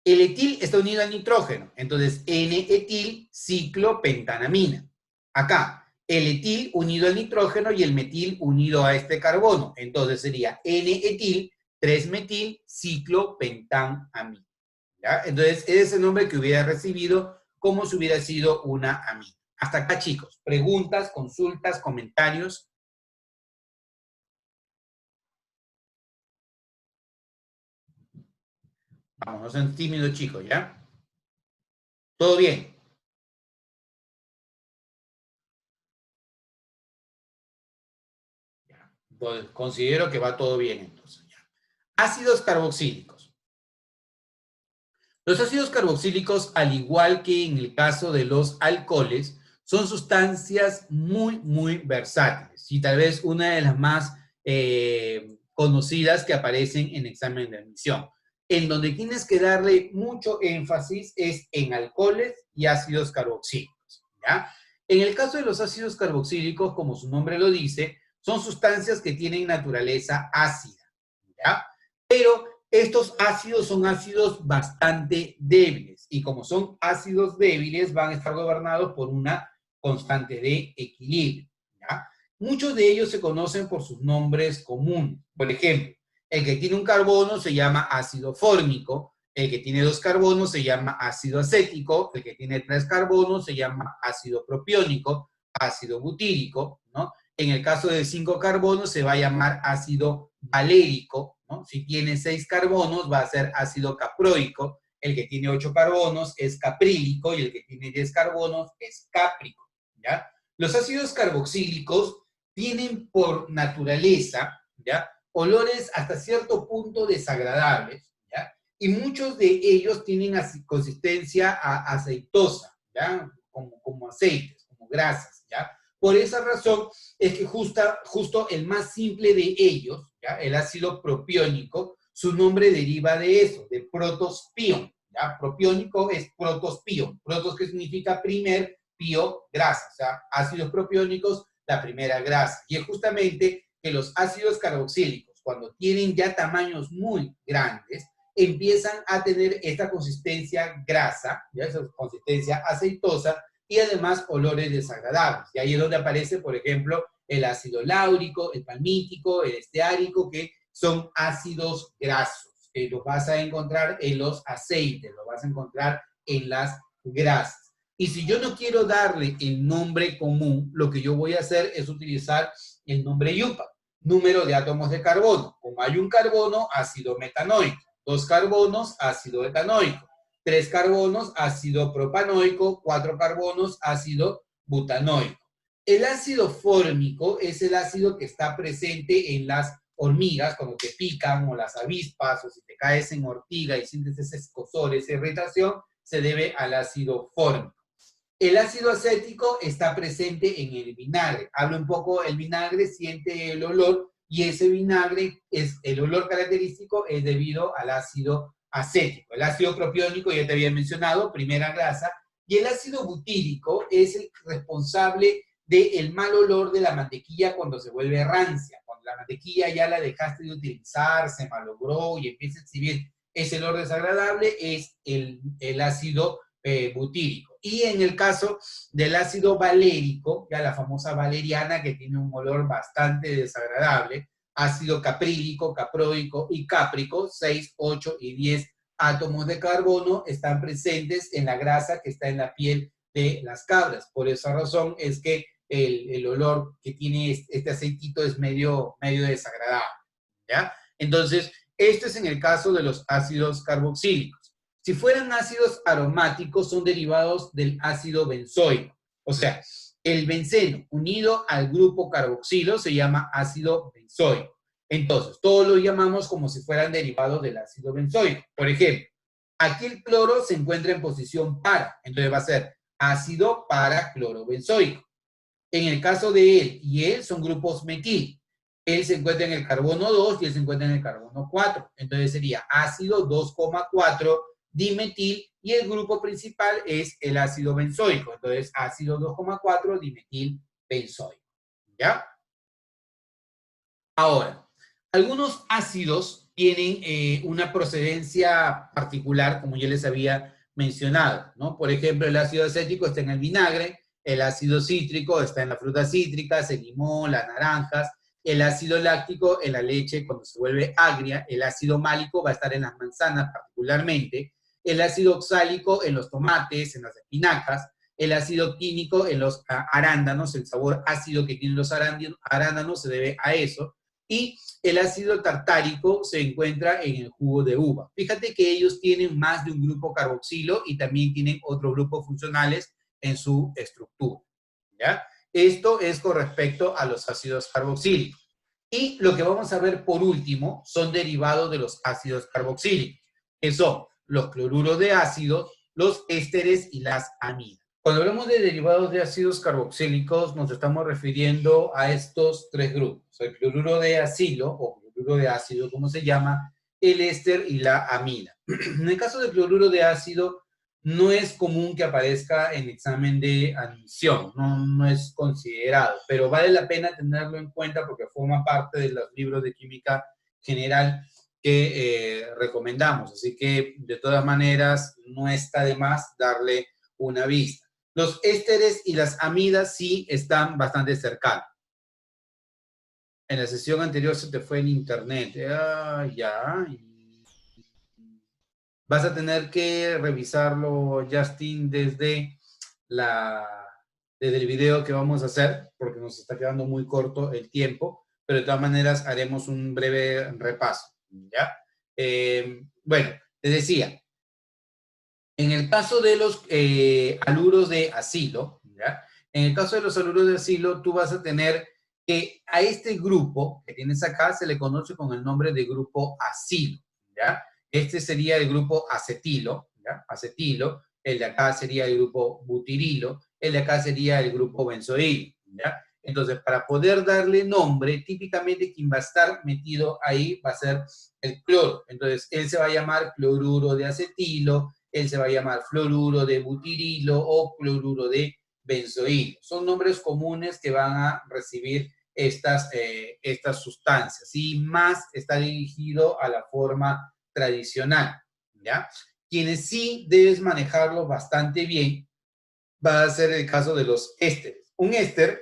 el etil está unido al nitrógeno, entonces N-etil-ciclopentanamina. Acá, el etil unido al nitrógeno y el metil unido a este carbono, entonces sería N-etil, 3-metil-ciclopentanamina. ¿Ya? Entonces, ese es el nombre que hubiera recibido como si hubiera sido una amina. Hasta acá, chicos. Preguntas, consultas, comentarios. Vamos, no sean tímidos, chicos, ¿ya? ¿Todo bien? Ya. Entonces, considero que va todo bien, entonces. ¿Ya? Ácidos carboxílicos. Los ácidos carboxílicos, al igual que en el caso de los alcoholes, son sustancias muy, muy versátiles y tal vez una de las más conocidas que aparecen en examen de admisión. En donde tienes que darle mucho énfasis es en alcoholes y ácidos carboxílicos, ¿ya? En el caso de los ácidos carboxílicos, como su nombre lo dice, son sustancias que tienen naturaleza ácida, ¿ya? Pero estos ácidos son ácidos bastante débiles y como son ácidos débiles van a estar gobernados por una constante de equilibrio, ¿ya? Muchos de ellos se conocen por sus nombres comunes. Por ejemplo, el que tiene un carbono se llama ácido fórmico, el que tiene 2 carbonos se llama ácido acético, el que tiene 3 carbonos se llama ácido propiónico, ácido butírico, ¿no? En el caso de 5 carbonos se va a llamar ácido valérico, ¿no? Si tiene 6 carbonos va a ser ácido caproico, el que tiene 8 carbonos es caprílico y el que tiene 10 carbonos es cáprico, ¿ya? Los ácidos carboxílicos tienen por naturaleza, ¿ya? Olores hasta cierto punto desagradables, ¿ya? Y muchos de ellos tienen consistencia aceitosa, ¿ya? Como aceites, como grasas, ¿ya? Por esa razón es que justo el más simple de ellos, ¿ya? El ácido propiónico, su nombre deriva de eso, de protospión, ¿ya? Propiónico es protospión. Protos, que significa primer, pío, grasa. O sea, ácidos propiónicos, la primera grasa. Y es justamente que los ácidos carboxílicos, cuando tienen ya tamaños muy grandes, empiezan a tener esta consistencia grasa, ¿ya? Esa consistencia aceitosa, y además olores desagradables. Y ahí es donde aparece, por ejemplo, el ácido láurico, el palmítico, el esteárico, que son ácidos grasos, que los vas a encontrar en los aceites, los vas a encontrar en las grasas. Y si yo no quiero darle el nombre común, lo que yo voy a hacer es utilizar el nombre IUPAC, número de átomos de carbono. Como hay un carbono, ácido metanoico, 2 carbonos, ácido etanoico, 3 carbonos, ácido propanoico, 4 carbonos, ácido butanoico. El ácido fórmico es el ácido que está presente en las hormigas, cuando te pican, o las avispas, o si te caes en ortiga y sientes ese escozor, esa irritación, se debe al ácido fórmico. El ácido acético está presente en el vinagre. Habla un poco, el vinagre siente el olor y ese vinagre, el olor característico es debido al ácido acético. El ácido propiónico, ya te había mencionado, primera grasa, y el ácido butírico es el responsable del mal olor de la mantequilla cuando se vuelve rancia. Cuando la mantequilla ya la dejaste de utilizar, se malogró y empieza a exhibir ese olor desagradable, es el ácido butírico. Y en el caso del ácido valérico, ya la famosa valeriana, que tiene un olor bastante desagradable, ácido caprílico, caproico y cáprico, 6, 8 y 10 átomos de carbono están presentes en la grasa que está en la piel de las cabras. Por esa razón es que el olor que tiene este aceitito es medio desagradable, ¿ya? Entonces, esto es en el caso de los ácidos carboxílicos. Si fueran ácidos aromáticos, son derivados del ácido benzoico. O sea, el benceno unido al grupo carboxilo se llama ácido benzoico. Entonces, todos lo llamamos como si fueran derivados del ácido benzoico. Por ejemplo, aquí el cloro se encuentra en posición para, entonces va a ser ácido para cloro benzoico. En el caso de él y él son grupos metil. Él se encuentra en el carbono 2 y él se encuentra en el carbono 4. Entonces sería ácido 2,4 dimetil y el grupo principal es el ácido benzoico. Entonces ácido 2,4 dimetil benzoico. ¿Ya? Ahora, algunos ácidos tienen una procedencia particular, como ya les había mencionado, ¿no? Por ejemplo, el ácido acético está en el vinagre, el ácido cítrico está en las frutas cítricas, el limón, las naranjas, el ácido láctico en la leche cuando se vuelve agria, el ácido málico va a estar en las manzanas particularmente, el ácido oxálico en los tomates, en las espinacas, el ácido químico en los arándanos, el sabor ácido que tienen los arándanos se debe a eso, y el ácido tartárico se encuentra en el jugo de uva. Fíjate que ellos tienen más de un grupo carboxilo y también tienen otros grupos funcionales en su estructura, ¿ya? Esto es con respecto a los ácidos carboxílicos. Y lo que vamos a ver por último son derivados de los ácidos carboxílicos, que son los cloruros de ácido, los ésteres y las amidas. Cuando hablamos de derivados de ácidos carboxílicos, nos estamos refiriendo a estos tres grupos: el cloruro de acilo, o cloruro de ácido, como se llama, el éster y la amida. En el caso del cloruro de ácido, no es común que aparezca en examen de admisión, no es considerado, pero vale la pena tenerlo en cuenta porque forma parte de los libros de química general que recomendamos. Así que, de todas maneras, no está de más darle una vista. Los ésteres y las amidas sí están bastante cercanos. En la sesión anterior se te fue en internet. Ya. Vas a tener que revisarlo, Justin, desde el video que vamos a hacer, porque nos está quedando muy corto el tiempo, pero de todas maneras haremos un breve repaso, ¿ya? Bueno, te decía, en el caso de los haluros de acilo, ¿ya? En el caso de los haluros de acilo, tú vas a tener que a este grupo que tienes acá se le conoce con el nombre de grupo acilo, ¿ya? Este sería el grupo acetilo, ¿ya? Acetilo. El de acá sería el grupo butirilo. El de acá sería el grupo benzoilo, ¿ya? Entonces, para poder darle nombre, típicamente quien va a estar metido ahí va a ser el cloro. Entonces, él se va a llamar cloruro de acetilo, él se va a llamar fluoruro de butirilo o cloruro de benzoilo. Son nombres comunes que van a recibir estas sustancias, y más está dirigido a la forma tradicional, ¿ya? Quienes sí debes manejarlo bastante bien va a ser el caso de los ésteres. Un éster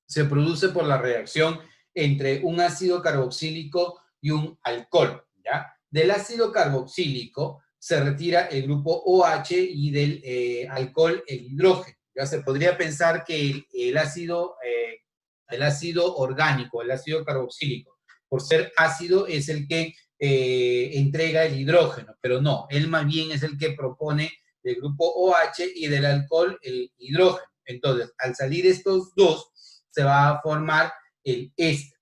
se produce por la reacción entre un ácido carboxílico y un alcohol, ¿ya? Del ácido carboxílico se retira el grupo OH y del alcohol el hidrógeno. Ya se podría pensar que el ácido orgánico, el ácido carboxílico, por ser ácido, es el que entrega el hidrógeno, pero no, él más bien es el que propone del grupo OH y del alcohol el hidrógeno. Entonces, al salir estos dos, se va a formar el éster.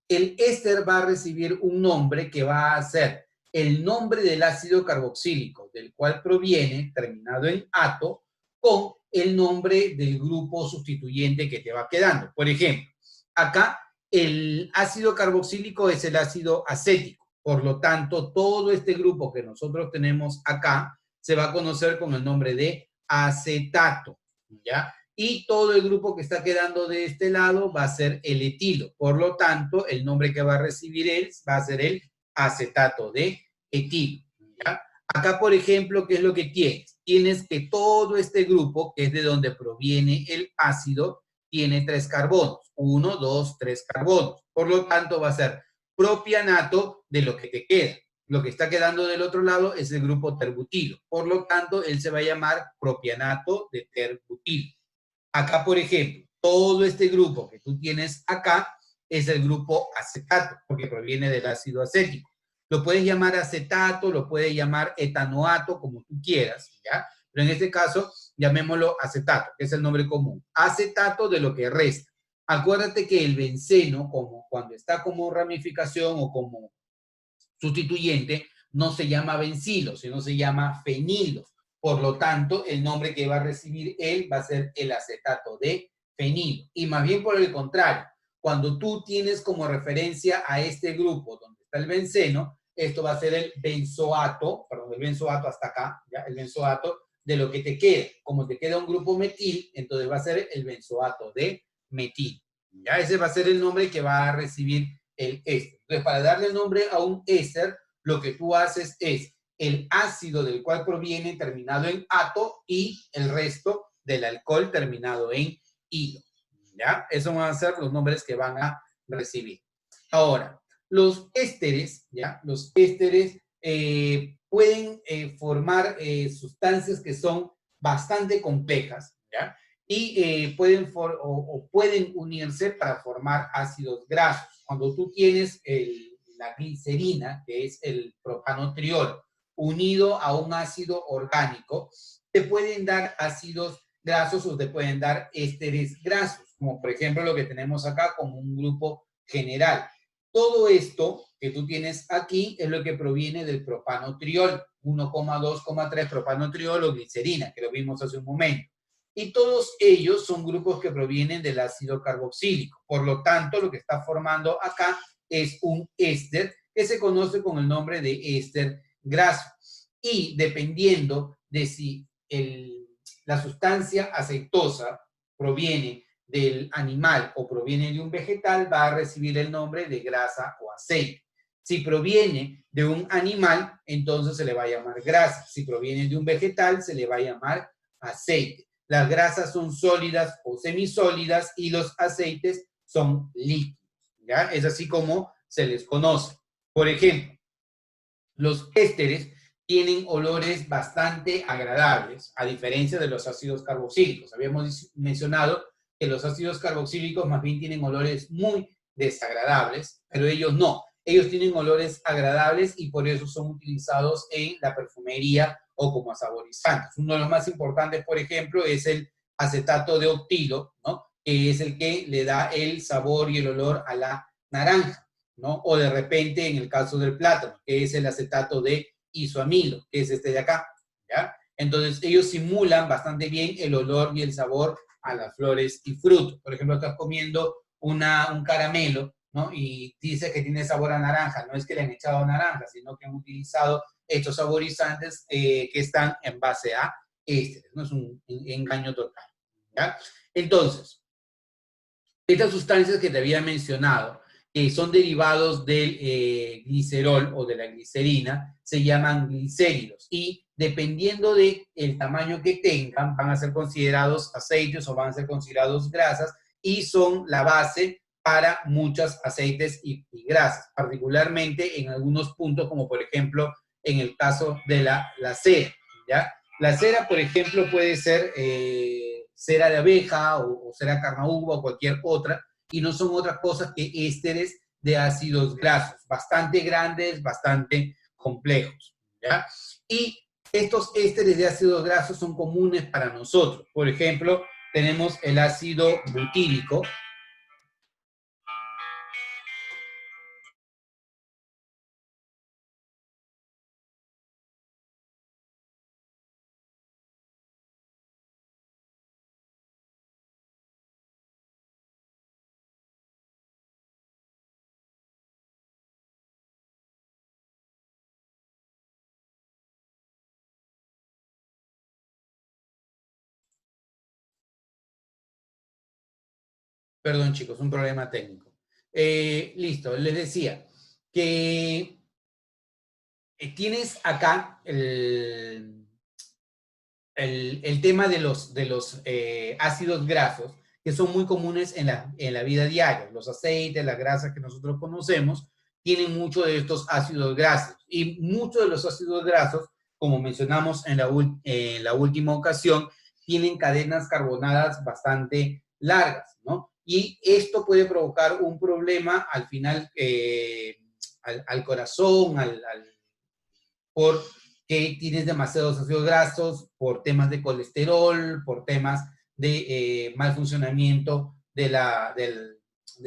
el éster va a recibir un nombre que va a ser el nombre del ácido carboxílico, del cual proviene, terminado en ato, con el nombre del grupo sustituyente que te va quedando. Por ejemplo, acá el ácido carboxílico es el ácido acético. Por lo tanto, todo este grupo que nosotros tenemos acá se va a conocer con el nombre de acetato, ¿ya? Y todo el grupo que está quedando de este lado va a ser el etilo. Por lo tanto, el nombre que va a recibir él va a ser el acetato de etilo, ¿ya? Acá, por ejemplo, ¿qué es lo que tienes? Tienes que todo este grupo, que es de donde proviene el ácido, tiene 3 carbonos. 1, 2, 3 carbonos. Por lo tanto, va a ser propianato de lo que te queda. Lo que está quedando del otro lado es el grupo terbutilo. Por lo tanto, él se va a llamar propianato de terbutilo. Acá, por ejemplo, todo este grupo que tú tienes acá es el grupo acetato, porque proviene del ácido acético. Lo puedes llamar acetato, lo puedes llamar etanoato, como tú quieras, ¿ya? Pero en este caso, llamémoslo acetato, que es el nombre común. Acetato de lo que resta. Acuérdate que el benceno, como cuando está como ramificación o como sustituyente, no se llama bencilo, sino se llama fenilo. Por lo tanto, el nombre que va a recibir él va a ser el acetato de fenilo. Y más bien por el contrario, cuando tú tienes como referencia a este grupo donde está el benceno, esto va a ser el benzoato, perdón, el benzoato hasta acá, ¿ya? El benzoato de lo que te quede. Como te queda un grupo metil, entonces va a ser el benzoato de metil. ¿Ya? Ese va a ser el nombre que va a recibir el éster. Entonces, para darle nombre a un éster, lo que tú haces es el ácido del cual proviene terminado en ato y el resto del alcohol terminado en ilo. ¿Ya? Esos van a ser los nombres que van a recibir. Ahora, los ésteres, ¿ya? Los ésteres pueden formar sustancias que son bastante complejas, ¿ya? Y pueden unirse para formar ácidos grasos. Cuando tú tienes la glicerina, que es el propanotriol, unido a un ácido orgánico, te pueden dar ácidos grasos o te pueden dar ésteres grasos, como por ejemplo lo que tenemos acá como un grupo general. Todo esto que tú tienes aquí es lo que proviene del propanotriol, 1,2,3 propanotriol o glicerina, que lo vimos hace un momento. Y todos ellos son grupos que provienen del ácido carboxílico. Por lo tanto, lo que está formando acá es un éster que se conoce con el nombre de éster graso. Y dependiendo de si la sustancia aceitosa proviene del animal o proviene de un vegetal, va a recibir el nombre de grasa o aceite. Si proviene de un animal, entonces se le va a llamar grasa. Si proviene de un vegetal, se le va a llamar aceite. Las grasas son sólidas o semisólidas y los aceites son líquidos, ¿ya? Es así como se les conoce. Por ejemplo, los ésteres tienen olores bastante agradables, a diferencia de los ácidos carboxílicos. Habíamos mencionado que los ácidos carboxílicos más bien tienen olores muy desagradables, pero ellos no. Ellos tienen olores agradables y por eso son utilizados en la perfumería o como saborizantes. Uno de los más importantes, por ejemplo, es el acetato de octilo, ¿no? Que es el que le da el sabor y el olor a la naranja, ¿no? O de repente, en el caso del plátano, que es el acetato de isoamilo, que es este de acá, ¿ya? Entonces, ellos simulan bastante bien el olor y el sabor a las flores y frutos. Por ejemplo, estás comiendo un caramelo, ¿no? Y dice que tiene sabor a naranja. No es que le han echado naranja, sino que han utilizado estos saborizantes que están en base a ésteres, ¿no? Es un engaño total, ¿ya? Entonces, estas sustancias que te había mencionado, que son derivados del glicerol o de la glicerina, se llaman glicéridos y dependiendo del tamaño que tengan, van a ser considerados aceites o van a ser considerados grasas y son la base para muchos aceites y grasas, particularmente en algunos puntos, como por ejemplo en el caso de la cera, ¿ya? La cera, por ejemplo, puede ser cera de abeja o cera carnaúba o cualquier otra, y no son otras cosas que ésteres de ácidos grasos, bastante grandes, bastante complejos, ¿ya? Y estos ésteres de ácidos grasos son comunes para nosotros. Por ejemplo, tenemos el ácido butírico, Perdón, chicos, un problema técnico. Listo, les decía que tienes acá el tema de los ácidos grasos, que son muy comunes en la vida diaria. Los aceites, las grasas que nosotros conocemos, tienen mucho de estos ácidos grasos. Y muchos de los ácidos grasos, como mencionamos en la última ocasión, tienen cadenas carbonadas bastante largas, ¿no? Y esto puede provocar un problema al final al corazón, porque tienes demasiados ácidos grasos, por temas de colesterol, por temas de mal funcionamiento del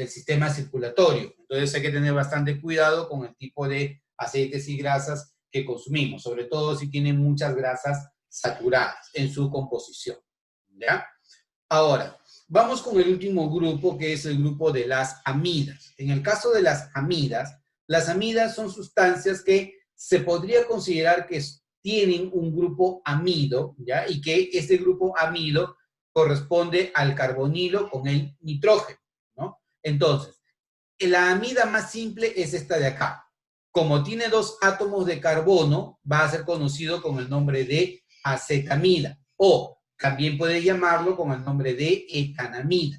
sistema circulatorio. Entonces hay que tener bastante cuidado con el tipo de aceites y grasas que consumimos, sobre todo si tienen muchas grasas saturadas en su composición. ¿Ya? Ahora, vamos con el último grupo, que es el grupo de las amidas. En el caso de las amidas son sustancias que se podría considerar que tienen un grupo amido, ¿ya? Y que este grupo amido corresponde al carbonilo con el nitrógeno, ¿no? Entonces, la amida más simple es esta de acá. Como tiene 2 átomos de carbono, va a ser conocido con el nombre de acetamida, o también puede llamarlo con el nombre de etanamida,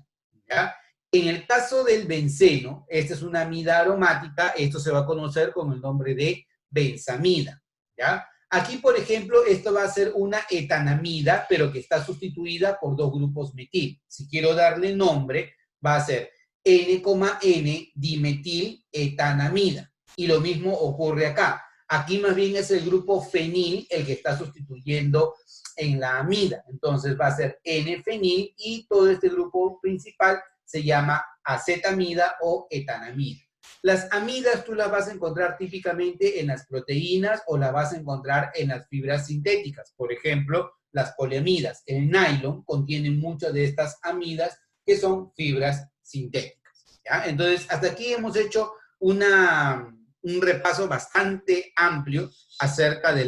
¿ya? En el caso del benceno, esta es una amida aromática, esto se va a conocer con el nombre de benzamida, ¿ya? Aquí, por ejemplo, esto va a ser una etanamida, pero que está sustituida por 2 grupos metil. Si quiero darle nombre, va a ser N,N dimetil-etanamida. Y lo mismo ocurre acá. Aquí más bien es el grupo fenil el que está sustituyendo en la amida. Entonces va a ser N-fenil y todo este grupo principal se llama acetamida o etanamida. Las amidas tú las vas a encontrar típicamente en las proteínas o las vas a encontrar en las fibras sintéticas. Por ejemplo, las poliamidas. El nylon contiene muchas de estas amidas que son fibras sintéticas, ¿ya? Entonces, hasta aquí hemos hecho un repaso bastante amplio acerca de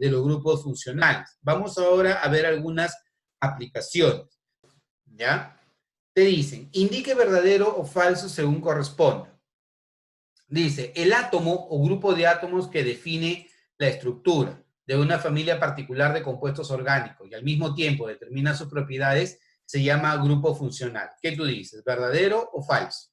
los grupos funcionales. Vamos ahora a ver algunas aplicaciones, ¿ya? Te dicen, indique verdadero o falso según corresponda. Dice, el átomo o grupo de átomos que define la estructura de una familia particular de compuestos orgánicos y al mismo tiempo determina sus propiedades se llama grupo funcional. ¿Qué tú dices? ¿Verdadero o falso?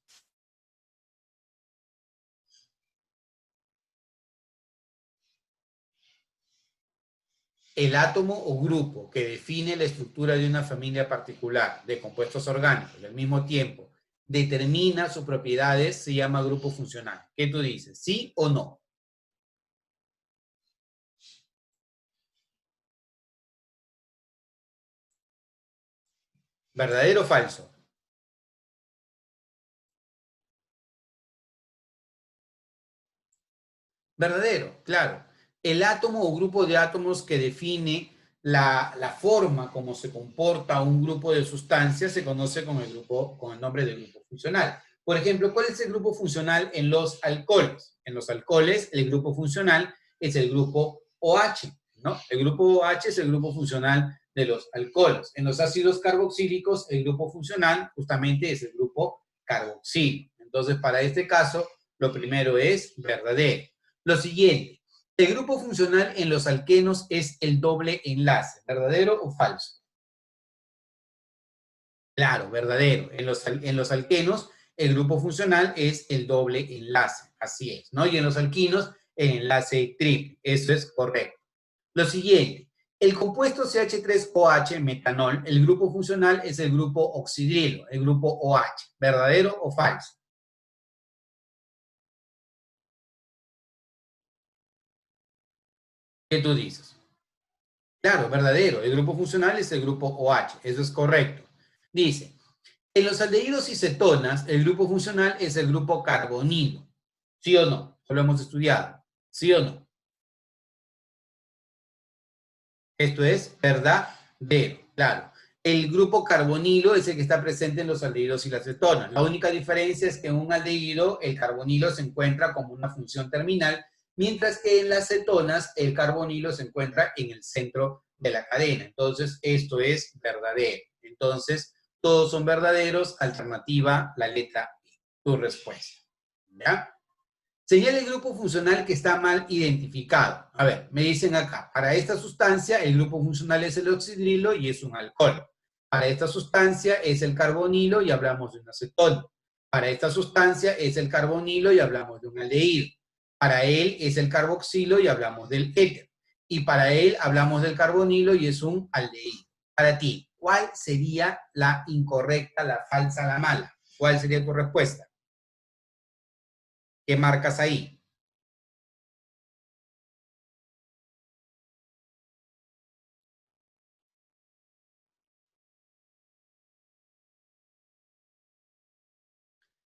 El átomo o grupo que define la estructura de una familia particular de compuestos orgánicos y al mismo tiempo determina sus propiedades se llama grupo funcional. ¿Qué tú dices? ¿Sí o no? ¿Verdadero o falso? Verdadero, claro. El átomo o grupo de átomos que define la forma como se comporta un grupo de sustancias se conoce con el nombre de grupo funcional. Por ejemplo, ¿cuál es el grupo funcional en los alcoholes? En los alcoholes, el grupo funcional es el grupo OH, ¿no? El grupo OH es el grupo funcional de los alcoholes. En los ácidos carboxílicos, el grupo funcional justamente es el grupo carboxilo. Entonces, para este caso, lo primero es verdadero. Lo siguiente, el grupo funcional en los alquenos es el doble enlace, ¿verdadero o falso? Claro, verdadero. En los alquenos, el grupo funcional es el doble enlace, así es, ¿no? Y en los alquinos, el enlace triple, eso es correcto. Lo siguiente, el compuesto CH3OH, metanol, el grupo funcional es el grupo oxidrilo, el grupo OH, ¿verdadero o falso? ¿Qué tú dices? Claro, verdadero. El grupo funcional es el grupo OH. Eso es correcto. Dice, en los aldehídos y cetonas, el grupo funcional es el grupo carbonilo. ¿Sí o no? Eso lo hemos estudiado. ¿Sí o no? Esto es verdadero. Claro. El grupo carbonilo es el que está presente en los aldehídos y las cetonas. La única diferencia es que en un aldehído el carbonilo se encuentra como una función terminal, mientras que en las cetonas el carbonilo se encuentra en el centro de la cadena. Entonces, esto es verdadero. Entonces, Todos son verdaderos. Alternativa, la letra E. Tu respuesta. ¿Ya? Señala el grupo funcional que está mal identificado. A ver, me dicen acá, para esta sustancia el grupo funcional es el oxidrilo y es un alcohol. Para esta sustancia es el carbonilo y hablamos de un acetona. Para esta sustancia es el carbonilo y hablamos de un aldehído. Para él es el carboxilo y hablamos del éter. Y para él hablamos del carbonilo y es un aldehído. Para ti, ¿cuál sería la incorrecta, la falsa, la mala? ¿Cuál sería tu respuesta? ¿Qué marcas ahí?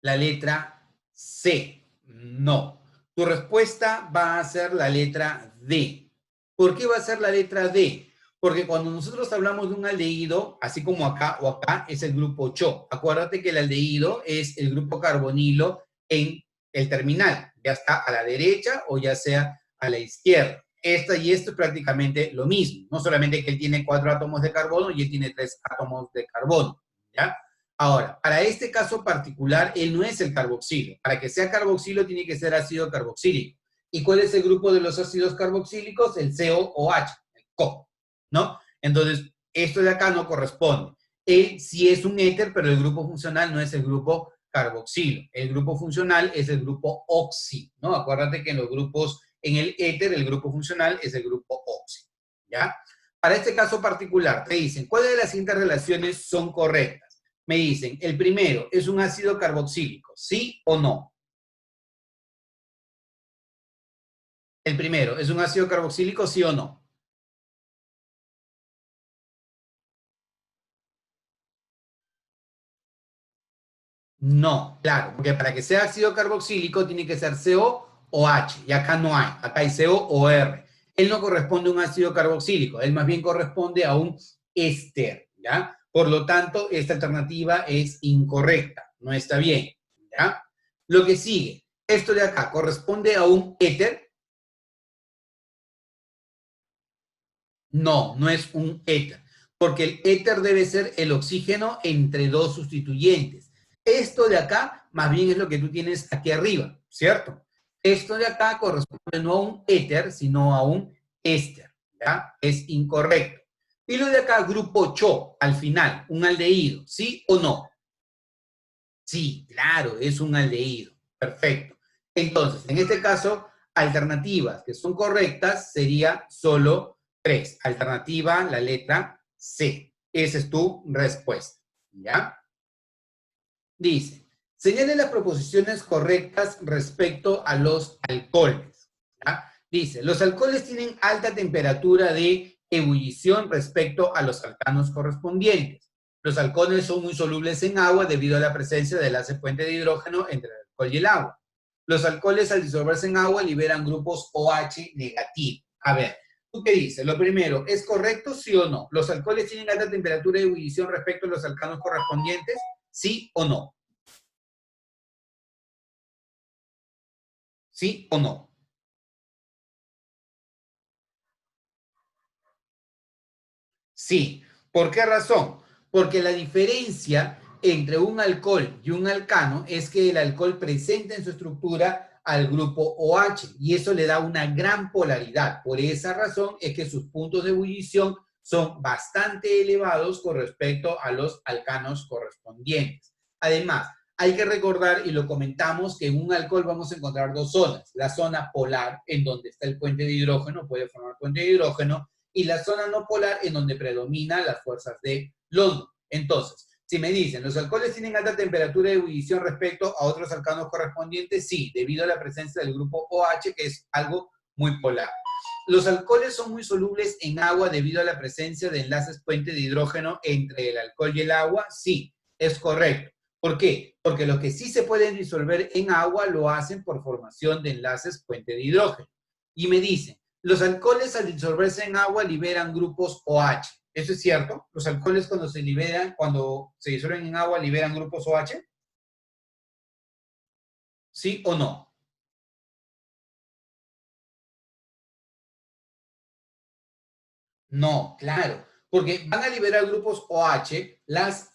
La letra C. No. Tu respuesta va a ser la letra D. ¿Por qué va a ser la letra D? Porque cuando nosotros hablamos de un aldehído, así como acá o acá, es el grupo CHO. Acuérdate que el aldehído es el grupo carbonilo en el terminal, ya está a la derecha o ya sea a la izquierda. Esta y esto es prácticamente lo mismo, no solamente que él tiene 4 átomos de carbono y él tiene 3 átomos de carbono, ¿ya? Ahora, para este caso particular, él no es el carboxilo. Para que sea carboxilo tiene que ser ácido carboxílico. ¿Y cuál es el grupo de los ácidos carboxílicos? El COOH, el CO, ¿no? Entonces, esto de acá no corresponde. Él sí es un éter, pero el grupo funcional no es el grupo carboxilo. El grupo funcional es el grupo oxi, ¿no? Acuérdate que en los grupos, en el éter, el grupo funcional es el grupo oxi, ¿ya? Para este caso particular, te dicen, ¿cuáles de las siguientes relaciones son correctas? Me dicen, el primero, ¿es un ácido carboxílico? ¿Sí o no? El primero, ¿es un ácido carboxílico? ¿Sí o no? No, claro, porque para que sea ácido carboxílico tiene que ser CO o H, y acá no hay, acá hay CO o R. Él no corresponde a un ácido carboxílico, él más bien corresponde a un éster, ¿ya? Por lo tanto, esta alternativa es incorrecta, no está bien, ¿ya? Lo que sigue, esto de acá corresponde a un éter. No, no es un éter, porque el éter debe ser el oxígeno entre dos sustituyentes. Esto de acá, más bien es lo que tú tienes aquí arriba, ¿cierto? Esto de acá corresponde no a un éter, sino a un éster, ¿ya? Es incorrecto. Y lo de acá, grupo CHO, al final, un aldehído, ¿sí o no? Sí, claro, es un aldehído. Perfecto. Entonces, en este caso, alternativas que son correctas sería solo tres. Alternativa, la letra C. Esa es tu respuesta. ¿Ya? Dice, señale las proposiciones correctas respecto a los alcoholes. ¿Ya? Dice, los alcoholes tienen alta temperatura de ebullición respecto a los alcanos correspondientes. Los alcoholes son muy solubles en agua debido a la presencia del enlace puente de hidrógeno entre el alcohol y el agua. Los alcoholes al disolverse en agua liberan grupos OH negativo. A ver, ¿tú qué dices? Lo primero, ¿es correcto, sí o no? ¿Los alcoholes tienen alta temperatura de ebullición respecto a los alcanos correspondientes? ¿Sí o no? ¿Sí o no? Sí. ¿Por qué razón? Porque la diferencia entre un alcohol y un alcano es que el alcohol presenta en su estructura al grupo OH y eso le da una gran polaridad. Por esa razón es que sus puntos de ebullición son bastante elevados con respecto a los alcanos correspondientes. Además, hay que recordar, y lo comentamos, que en un alcohol vamos a encontrar dos zonas. La zona polar, en donde está el puente de hidrógeno, puede formar puente de hidrógeno, y la zona no polar en donde predominan las fuerzas de London. Entonces, si me dicen, ¿los alcoholes tienen alta temperatura de ebullición respecto a otros alcanos correspondientes? Sí, debido a la presencia del grupo OH, que es algo muy polar. ¿Los alcoholes son muy solubles en agua debido a la presencia de enlaces puente de hidrógeno entre el alcohol y el agua? Sí, es correcto. ¿Por qué? Porque los que sí se pueden disolver en agua lo hacen por formación de enlaces puente de hidrógeno. Y me dicen, los alcoholes al disolverse en agua liberan grupos OH. ¿Eso es cierto? ¿Los alcoholes cuando se disuelven en agua, liberan grupos OH? ¿Sí o no? No, claro, Porque van a liberar grupos OH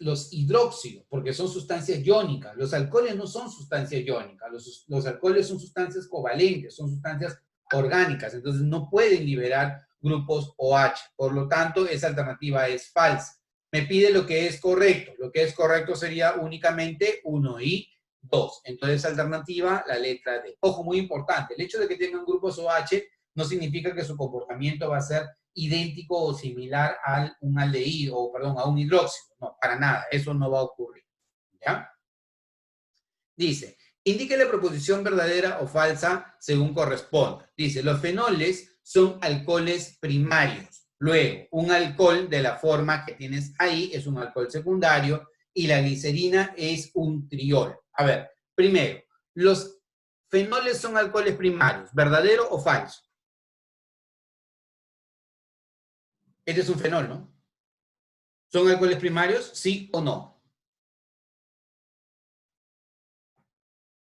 los hidróxidos, porque son sustancias iónicas. Los alcoholes no son sustancias iónicas, los alcoholes son sustancias covalentes, son sustancias orgánicas, entonces no pueden liberar grupos OH. Por lo tanto, esa alternativa es falsa. Me pide lo que es correcto. Lo que es correcto sería únicamente 1 y 2. Entonces, alternativa, la letra D. Ojo, muy importante, el hecho de que tengan grupos OH no significa que su comportamiento va a ser idéntico o similar a un aldehído, o perdón, a un hidróxido. No, para nada, eso no va a ocurrir. ¿Ya? Dice, indique la proposición verdadera o falsa según corresponda. Dice, los fenoles son alcoholes primarios. Luego, un alcohol de la forma que tienes ahí es un alcohol secundario y la glicerina es un triol. A ver, primero, los fenoles son alcoholes primarios, ¿verdadero o falso? Este es un fenol, ¿no? ¿Son alcoholes primarios? ¿Sí o no?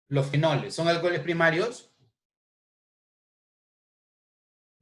Los fenoles, ¿son alcoholes primarios?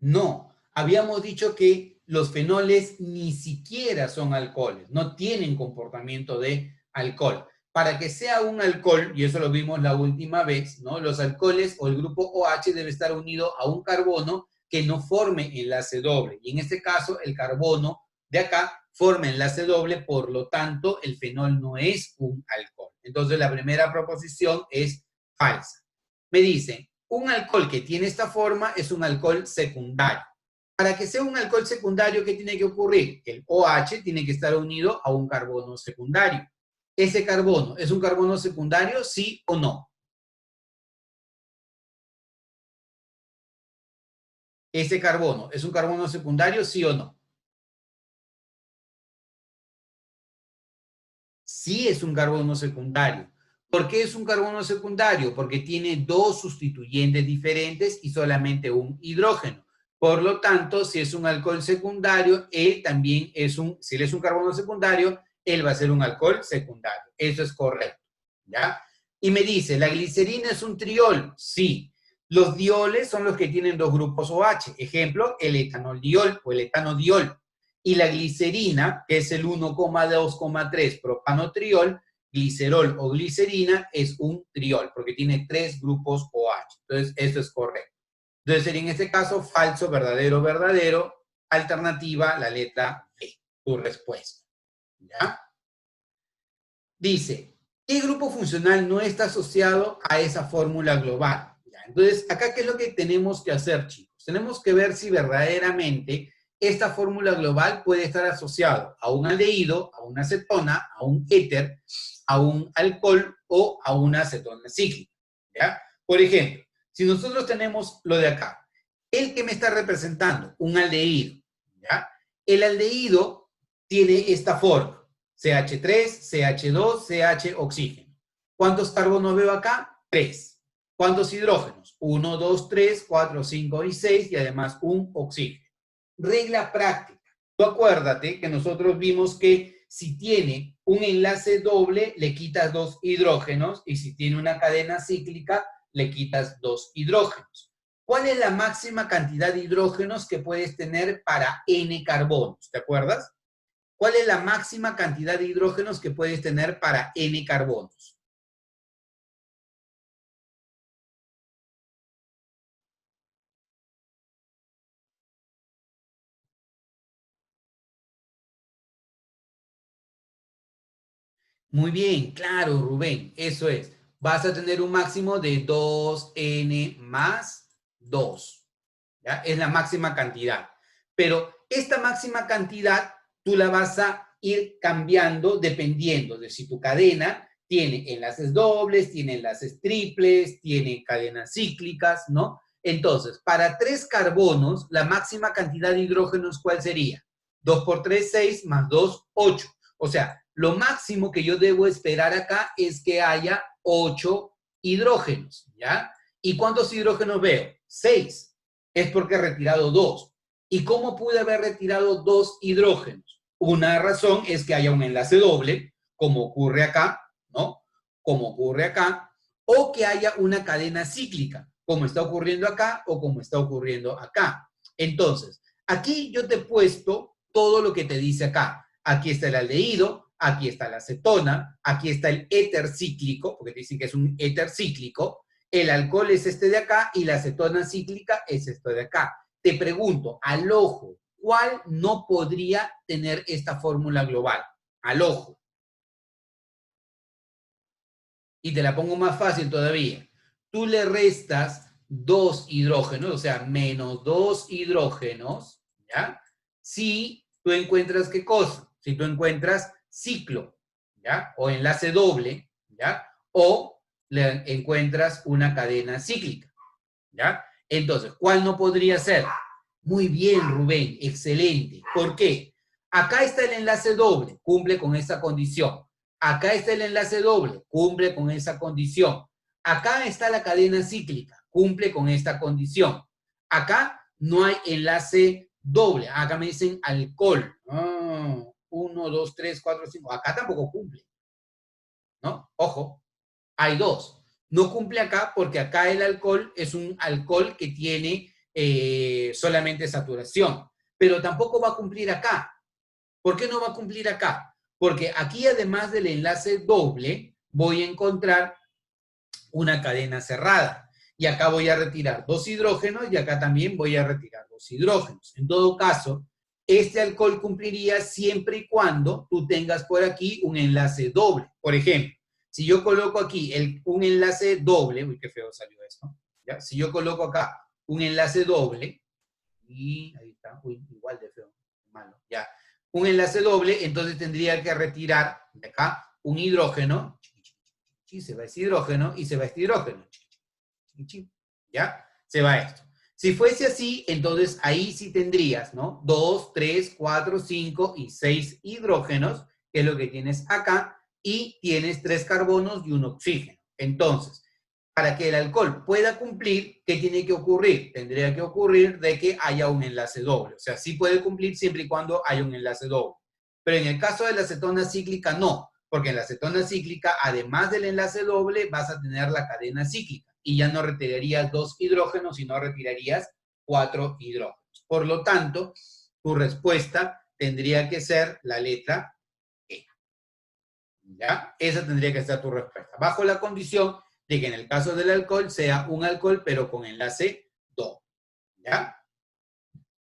No. Habíamos dicho que los fenoles ni siquiera son alcoholes, no tienen comportamiento de alcohol. Para que sea un alcohol, y eso lo vimos la última vez, ¿no? Los alcoholes o el grupo OH debe estar unido a un carbono que no forme enlace doble. Y en este caso, el carbono de acá forma enlace doble, por lo tanto, el fenol no es un alcohol. Entonces, la primera proposición es falsa. Me dicen, un alcohol que tiene esta forma es un alcohol secundario. Para que sea un alcohol secundario, ¿qué tiene que ocurrir? El OH tiene que estar unido a un carbono secundario. ¿Ese carbono es un carbono secundario, sí o no? ¿Ese carbono es un carbono secundario, sí o no? Sí es un carbono secundario. ¿Por qué es un carbono secundario? Porque tiene dos sustituyentes diferentes y solamente un hidrógeno. Por lo tanto, si es un alcohol secundario, él también es si él es un carbono secundario, él va a ser un alcohol secundario. Eso es correcto, ¿ya? Y me dice, ¿la glicerina es un triol? Sí. Los dioles son los que tienen dos grupos OH. Ejemplo, el etanoldiol o el etanodiol. Y la glicerina, que es el 1,2,3 propanotriol, glicerol o glicerina es un triol, porque tiene tres grupos OH. Entonces, esto es correcto. Entonces, sería en este caso falso, verdadero, verdadero. Alternativa, la letra B, tu respuesta. ¿Ya? Dice, ¿qué grupo funcional no está asociado a esa fórmula global? ¿Ya? Entonces, acá, ¿qué es lo que tenemos que hacer, chicos? Tenemos que ver si verdaderamente esta fórmula global puede estar asociado a un aldehído, a una acetona, a un éter, a un alcohol o a una acetona cíclica. ¿Ya? Por ejemplo, si nosotros tenemos lo de acá, el que me está representando, un aldehído, ¿ya? El aldehído tiene esta forma. CH3, CH2, CH oxígeno. ¿Cuántos carbonos veo acá? 3. ¿Cuántos hidrógenos? 1, 2, 3, 4, 5 y 6 y además un oxígeno. Regla práctica. Tú acuérdate que nosotros vimos que si tiene un enlace doble, le quitas 2 hidrógenos y si tiene una cadena cíclica, le quitas 2 hidrógenos. ¿Cuál es la máxima cantidad de hidrógenos que puedes tener para N carbonos? ¿Te acuerdas? ¿Cuál es la máxima cantidad de hidrógenos que puedes tener para N carbonos? Muy bien, claro, Rubén, eso es. Vas a tener un máximo de 2N más 2. ¿Ya? Es la máxima cantidad. Pero esta máxima cantidad tú la vas a ir cambiando dependiendo de si tu cadena tiene enlaces dobles, tiene enlaces triples, tiene cadenas cíclicas, ¿no? Entonces, para 3 carbonos, la máxima cantidad de hidrógenos, ¿cuál sería? 2 por 3, 6, más 2, 8. O sea, lo máximo que yo debo esperar acá es que haya 8 hidrógenos, ¿ya? ¿Y cuántos hidrógenos veo? 6. Es porque he retirado 2. ¿Y cómo pude haber retirado 2 hidrógenos? Una razón es que haya un enlace doble, como ocurre acá, ¿no? Como ocurre acá, o que haya una cadena cíclica, como está ocurriendo acá o como está ocurriendo acá. Entonces, aquí yo te he puesto todo lo que te dice acá. Aquí está el aldehído, aquí está la acetona, aquí está el éter cíclico, porque te dicen que es un éter cíclico, el alcohol es este de acá y la acetona cíclica es esto de acá. Te pregunto, al ojo, ¿cuál no podría tener esta fórmula global? Al ojo. Y te la pongo más fácil todavía. Tú le restas 2 hidrógenos, o sea, menos 2 hidrógenos, ¿ya? Si tú encuentras, ¿qué cosa? Si tú encuentras ciclo, ¿ya? O enlace doble, ¿ya? O le encuentras una cadena cíclica, ¿ya? Entonces, ¿cuál no podría ser? Muy bien, Rubén, excelente. ¿Por qué? Acá está el enlace doble, cumple con esa condición. Acá está el enlace doble, cumple con esa condición. Acá está la cadena cíclica, cumple con esta condición. Acá no hay enlace doble. Acá me dicen alcohol. 1, 2, 3, 4, 5. Acá tampoco cumple, ¿no? Ojo, hay dos. No cumple acá porque acá el alcohol es un alcohol que tiene solamente saturación, pero tampoco va a cumplir acá. ¿Por qué no va a cumplir acá? Porque aquí, además del enlace doble, voy a encontrar una cadena cerrada. Y acá voy a retirar 2 hidrógenos y acá también voy a retirar 2 hidrógenos. En todo caso, este alcohol cumpliría siempre y cuando tú tengas por aquí un enlace doble. Por ejemplo, si yo coloco aquí un enlace doble, uy, qué feo salió esto, ¿ya? Si yo coloco acá un enlace doble, y ahí está, uy, igual de feo, malo, ya. Un enlace doble, entonces tendría que retirar de acá un hidrógeno, se va ese hidrógeno y se va este hidrógeno, ¿ya? Se va esto. Si fuese así, entonces ahí sí tendrías, ¿no? 2, 3, 4, 5 y 6 hidrógenos, que es lo que tienes acá, y tienes 3 carbonos y un oxígeno. Entonces, para que el alcohol pueda cumplir, ¿qué tiene que ocurrir? Tendría que ocurrir de que haya un enlace doble. O sea, sí puede cumplir siempre y cuando haya un enlace doble. Pero en el caso de la acetona cíclica, no. Porque en la acetona cíclica, además del enlace doble, vas a tener la cadena cíclica. Y ya no retirarías 2 hidrógenos, sino retirarías 4 hidrógenos. Por lo tanto, tu respuesta tendría que ser la letra E. ¿Ya? Esa tendría que ser tu respuesta. Bajo la condición de que en el caso del alcohol sea un alcohol, pero con enlace doble. ¿Ya?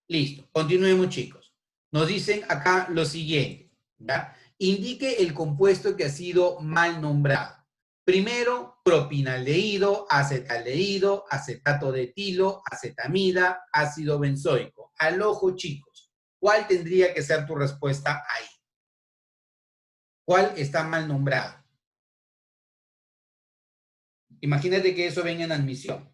Listo. Continuemos, chicos. Nos dicen acá lo siguiente. ¿Ya? Indique el compuesto que ha sido mal nombrado. Primero, propinaldehído, acetaldehído, acetato de etilo, acetamida, ácido benzoico. Al ojo, chicos. ¿Cuál tendría que ser tu respuesta ahí? ¿Cuál está mal nombrado? Imagínate que eso venga en admisión.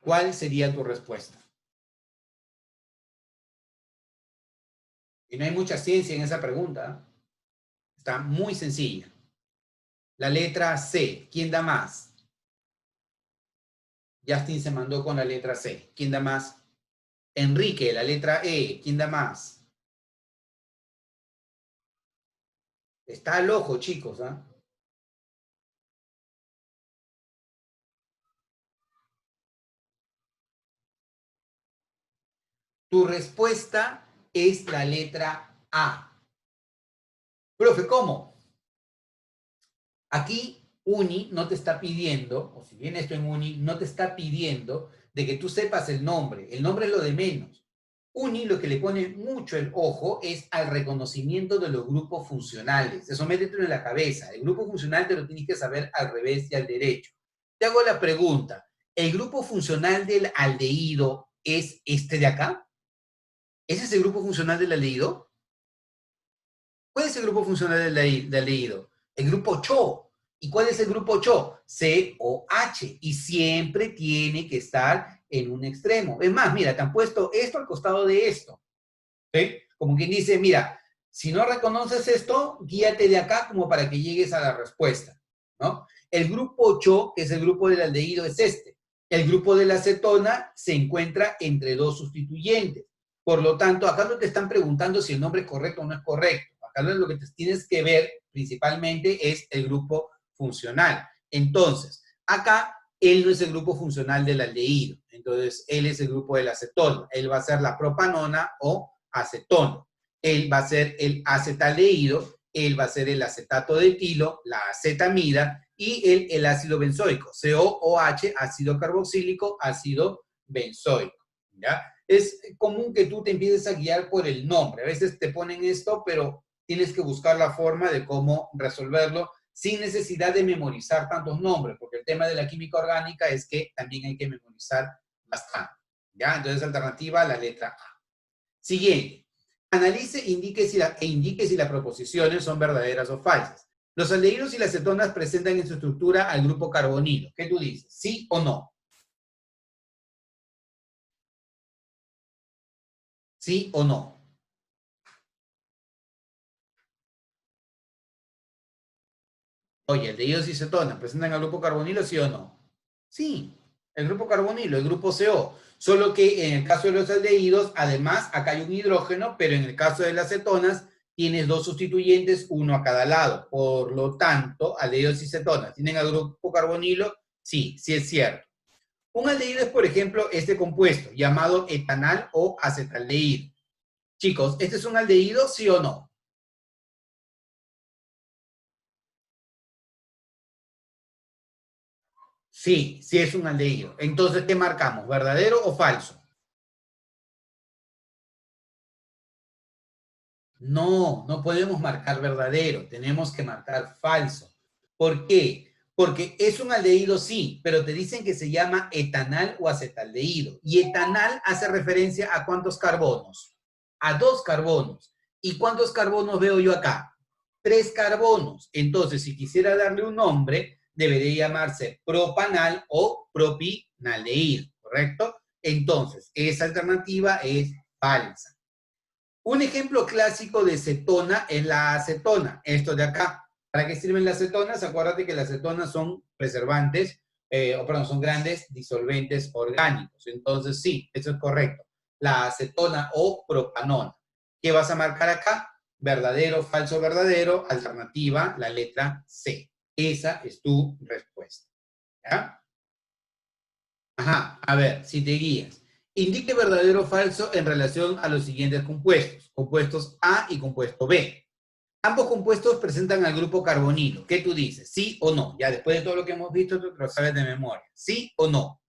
¿Cuál sería tu respuesta? Y no hay mucha ciencia en esa pregunta. Está muy sencilla. La letra C. ¿Quién da más? Justin se mandó con la letra C. ¿Quién da más? Enrique, la letra E. ¿Quién da más? Está al ojo, chicos. ¿Ah? Tu respuesta es la letra A. Profe, ¿cómo? Aquí Uni no te está pidiendo, o si bien esto en Uni, no te está pidiendo de que tú sepas el nombre. El nombre es lo de menos. Uni lo que le pone mucho el ojo es al reconocimiento de los grupos funcionales. Eso métetelo en la cabeza. El grupo funcional te lo tienes que saber al revés y al derecho. Te hago la pregunta. ¿El grupo funcional del aldehído es este de acá? ¿Ese es el grupo funcional del aldehído? ¿Cuál es el grupo funcional del aldehído? El grupo CHO. ¿Y cuál es el grupo CHO? COH. Y siempre tiene que estar en un extremo. Es más, mira, te han puesto esto al costado de esto. ¿Sí? Como quien dice, mira, si no reconoces esto, guíate de acá como para que llegues a la respuesta, ¿no? El grupo 8, que es el grupo del aldehído, es este. El grupo de la acetona se encuentra entre dos sustituyentes. Por lo tanto, acá no te están preguntando si el nombre es correcto o no es correcto. Acá lo que te tienes que ver principalmente es el grupo funcional. Entonces, acá él no es el grupo funcional del aldehído. Entonces, él es el grupo del acetona. Él va a ser la propanona o acetona. Él va a ser el acetaldehído, él va a ser el acetato de etilo, la acetamida y el ácido benzoico, COOH, ácido carboxílico, ácido benzoico. ¿Ya? Es común que tú te empieces a guiar por el nombre. A veces te ponen esto, pero tienes que buscar la forma de cómo resolverlo sin necesidad de memorizar tantos nombres, porque el tema de la química orgánica es que también hay que memorizar bastante. ¿Ya? Entonces, alternativa, la letra A. Siguiente. Analice e indique si las proposiciones son verdaderas o falsas. Los aldehídos y las cetonas presentan en su estructura al grupo carbonilo. ¿Qué tú dices? ¿Sí o no? ¿Sí o no? Oye, aldehídos y cetonas presentan al grupo carbonilo, ¿sí o no? Sí, el grupo carbonilo, el grupo CO. Solo que en el caso de los aldehídos, además, acá hay un hidrógeno, pero en el caso de las cetonas, tienes dos sustituyentes, uno a cada lado. Por lo tanto, aldehídos y cetonas, ¿tienen al grupo carbonilo? Sí, sí es cierto. Un aldehído es, por ejemplo, este compuesto, llamado etanal o acetaldehído. Chicos, ¿este es un aldehído, sí o no? Sí, sí es un aldehído. Entonces, ¿qué marcamos? ¿Verdadero o falso? No, no podemos marcar verdadero, tenemos que marcar falso. ¿Por qué? Porque es un aldehído, sí, pero te dicen que se llama etanal o acetaldehído. Y etanal hace referencia a ¿cuántos carbonos? A 2 carbonos. ¿Y cuántos carbonos veo yo acá? 3 carbonos. Entonces, si quisiera darle un nombre, debería llamarse propanal o propinaldehído, ¿correcto? Entonces, esa alternativa es falsa. Un ejemplo clásico de cetona es la acetona, esto de acá. ¿Para qué sirven las cetonas? Acuérdate que las cetonas son preservantes, o perdón, son grandes disolventes orgánicos. Entonces, sí, eso es correcto. La acetona o propanona. ¿Qué vas a marcar acá? Verdadero, falso, verdadero. Alternativa, la letra C. Esa es tu respuesta. ¿Ya? Ajá, a ver, si te guías. Indique verdadero o falso en relación a los siguientes compuestos. Compuestos A y compuesto B. Ambos compuestos presentan al grupo carbonilo. ¿Qué tú dices? ¿Sí o no? Ya después de todo lo que hemos visto, tú lo sabes de memoria. ¿Sí o no?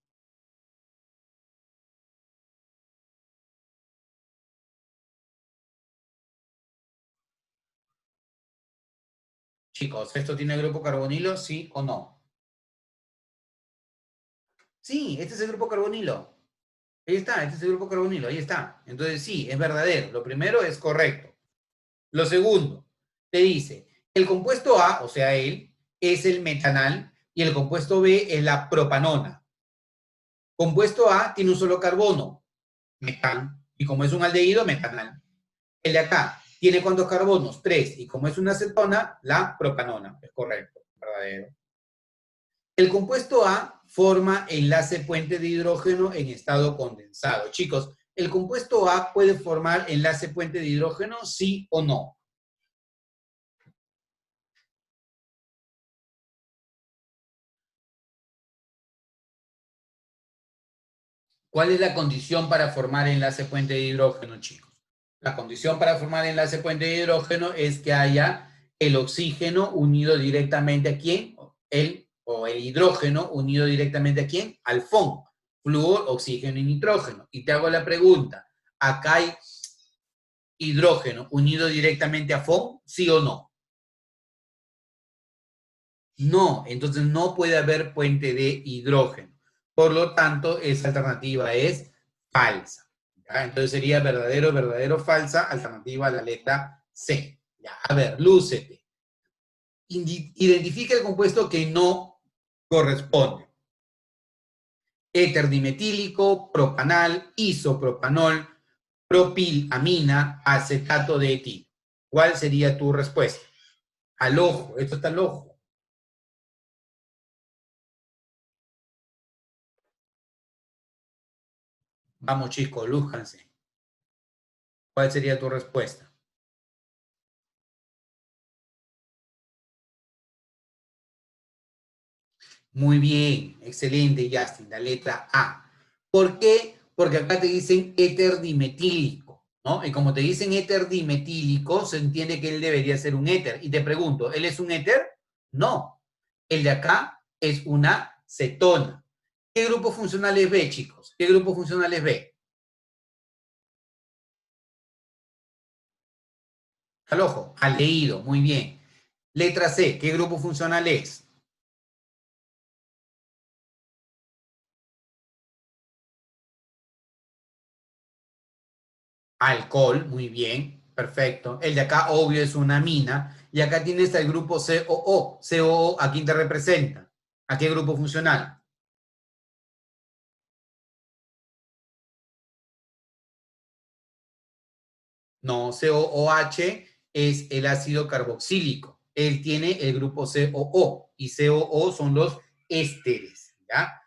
Chicos, ¿esto tiene grupo carbonilo? ¿Sí o no? Sí, este es el grupo carbonilo. Ahí está, este es el grupo carbonilo, ahí está. Entonces sí, es verdadero. Lo primero es correcto. Lo segundo, te dice, el compuesto A, o sea, él, es el metanal y el compuesto B es la propanona. Compuesto A tiene un solo carbono, metan, y como es un aldehído, metanal. El de acá tiene cuántos carbonos? 3, y como es una acetona, la propanona. Es correcto, verdadero. El compuesto A forma enlace puente de hidrógeno en estado condensado. Chicos, ¿el compuesto A puede formar enlace puente de hidrógeno, sí o no? ¿Cuál es la condición para formar enlace puente de hidrógeno, chicos? La condición para formar enlace puente de hidrógeno es que haya el oxígeno unido directamente a quién? El hidrógeno unido directamente a quién? Al FON, flúor, oxígeno y nitrógeno. Y te hago la pregunta, ¿acá hay hidrógeno unido directamente a FON? ¿Sí o no? No, entonces no puede haber puente de hidrógeno. Por lo tanto, esa alternativa es falsa. ¿Ya? Entonces sería verdadero, verdadero, falsa, alternativa a la letra C. Ya, a ver, lúcete. Identifica el compuesto que no corresponde. Éter dimetílico, propanal, isopropanol, propilamina, acetato de etilo. ¿Cuál sería tu respuesta? Al ojo, esto está al ojo. Vamos chicos, lúzcanse. ¿Cuál sería tu respuesta? Muy bien, excelente, Justin, la letra A. ¿Por qué? Porque acá te dicen éter dimetílico, ¿no? Y como te dicen éter dimetílico, se entiende que él debería ser un éter. Y te pregunto, ¿él es un éter? No. El de acá es una cetona. ¿Qué grupo funcional es B, chicos? ¿Qué grupo funcional es B? Al ojo, aldehído, muy bien. Letra C, ¿qué grupo funcional es? Alcohol, muy bien, perfecto. El de acá, obvio, es una amina. Y acá tienes el grupo COO. COO, ¿a quién te representa? ¿A qué grupo funcional? No, COOH es el ácido carboxílico. Él tiene el grupo COO y COO son los ésteres, ¿ya?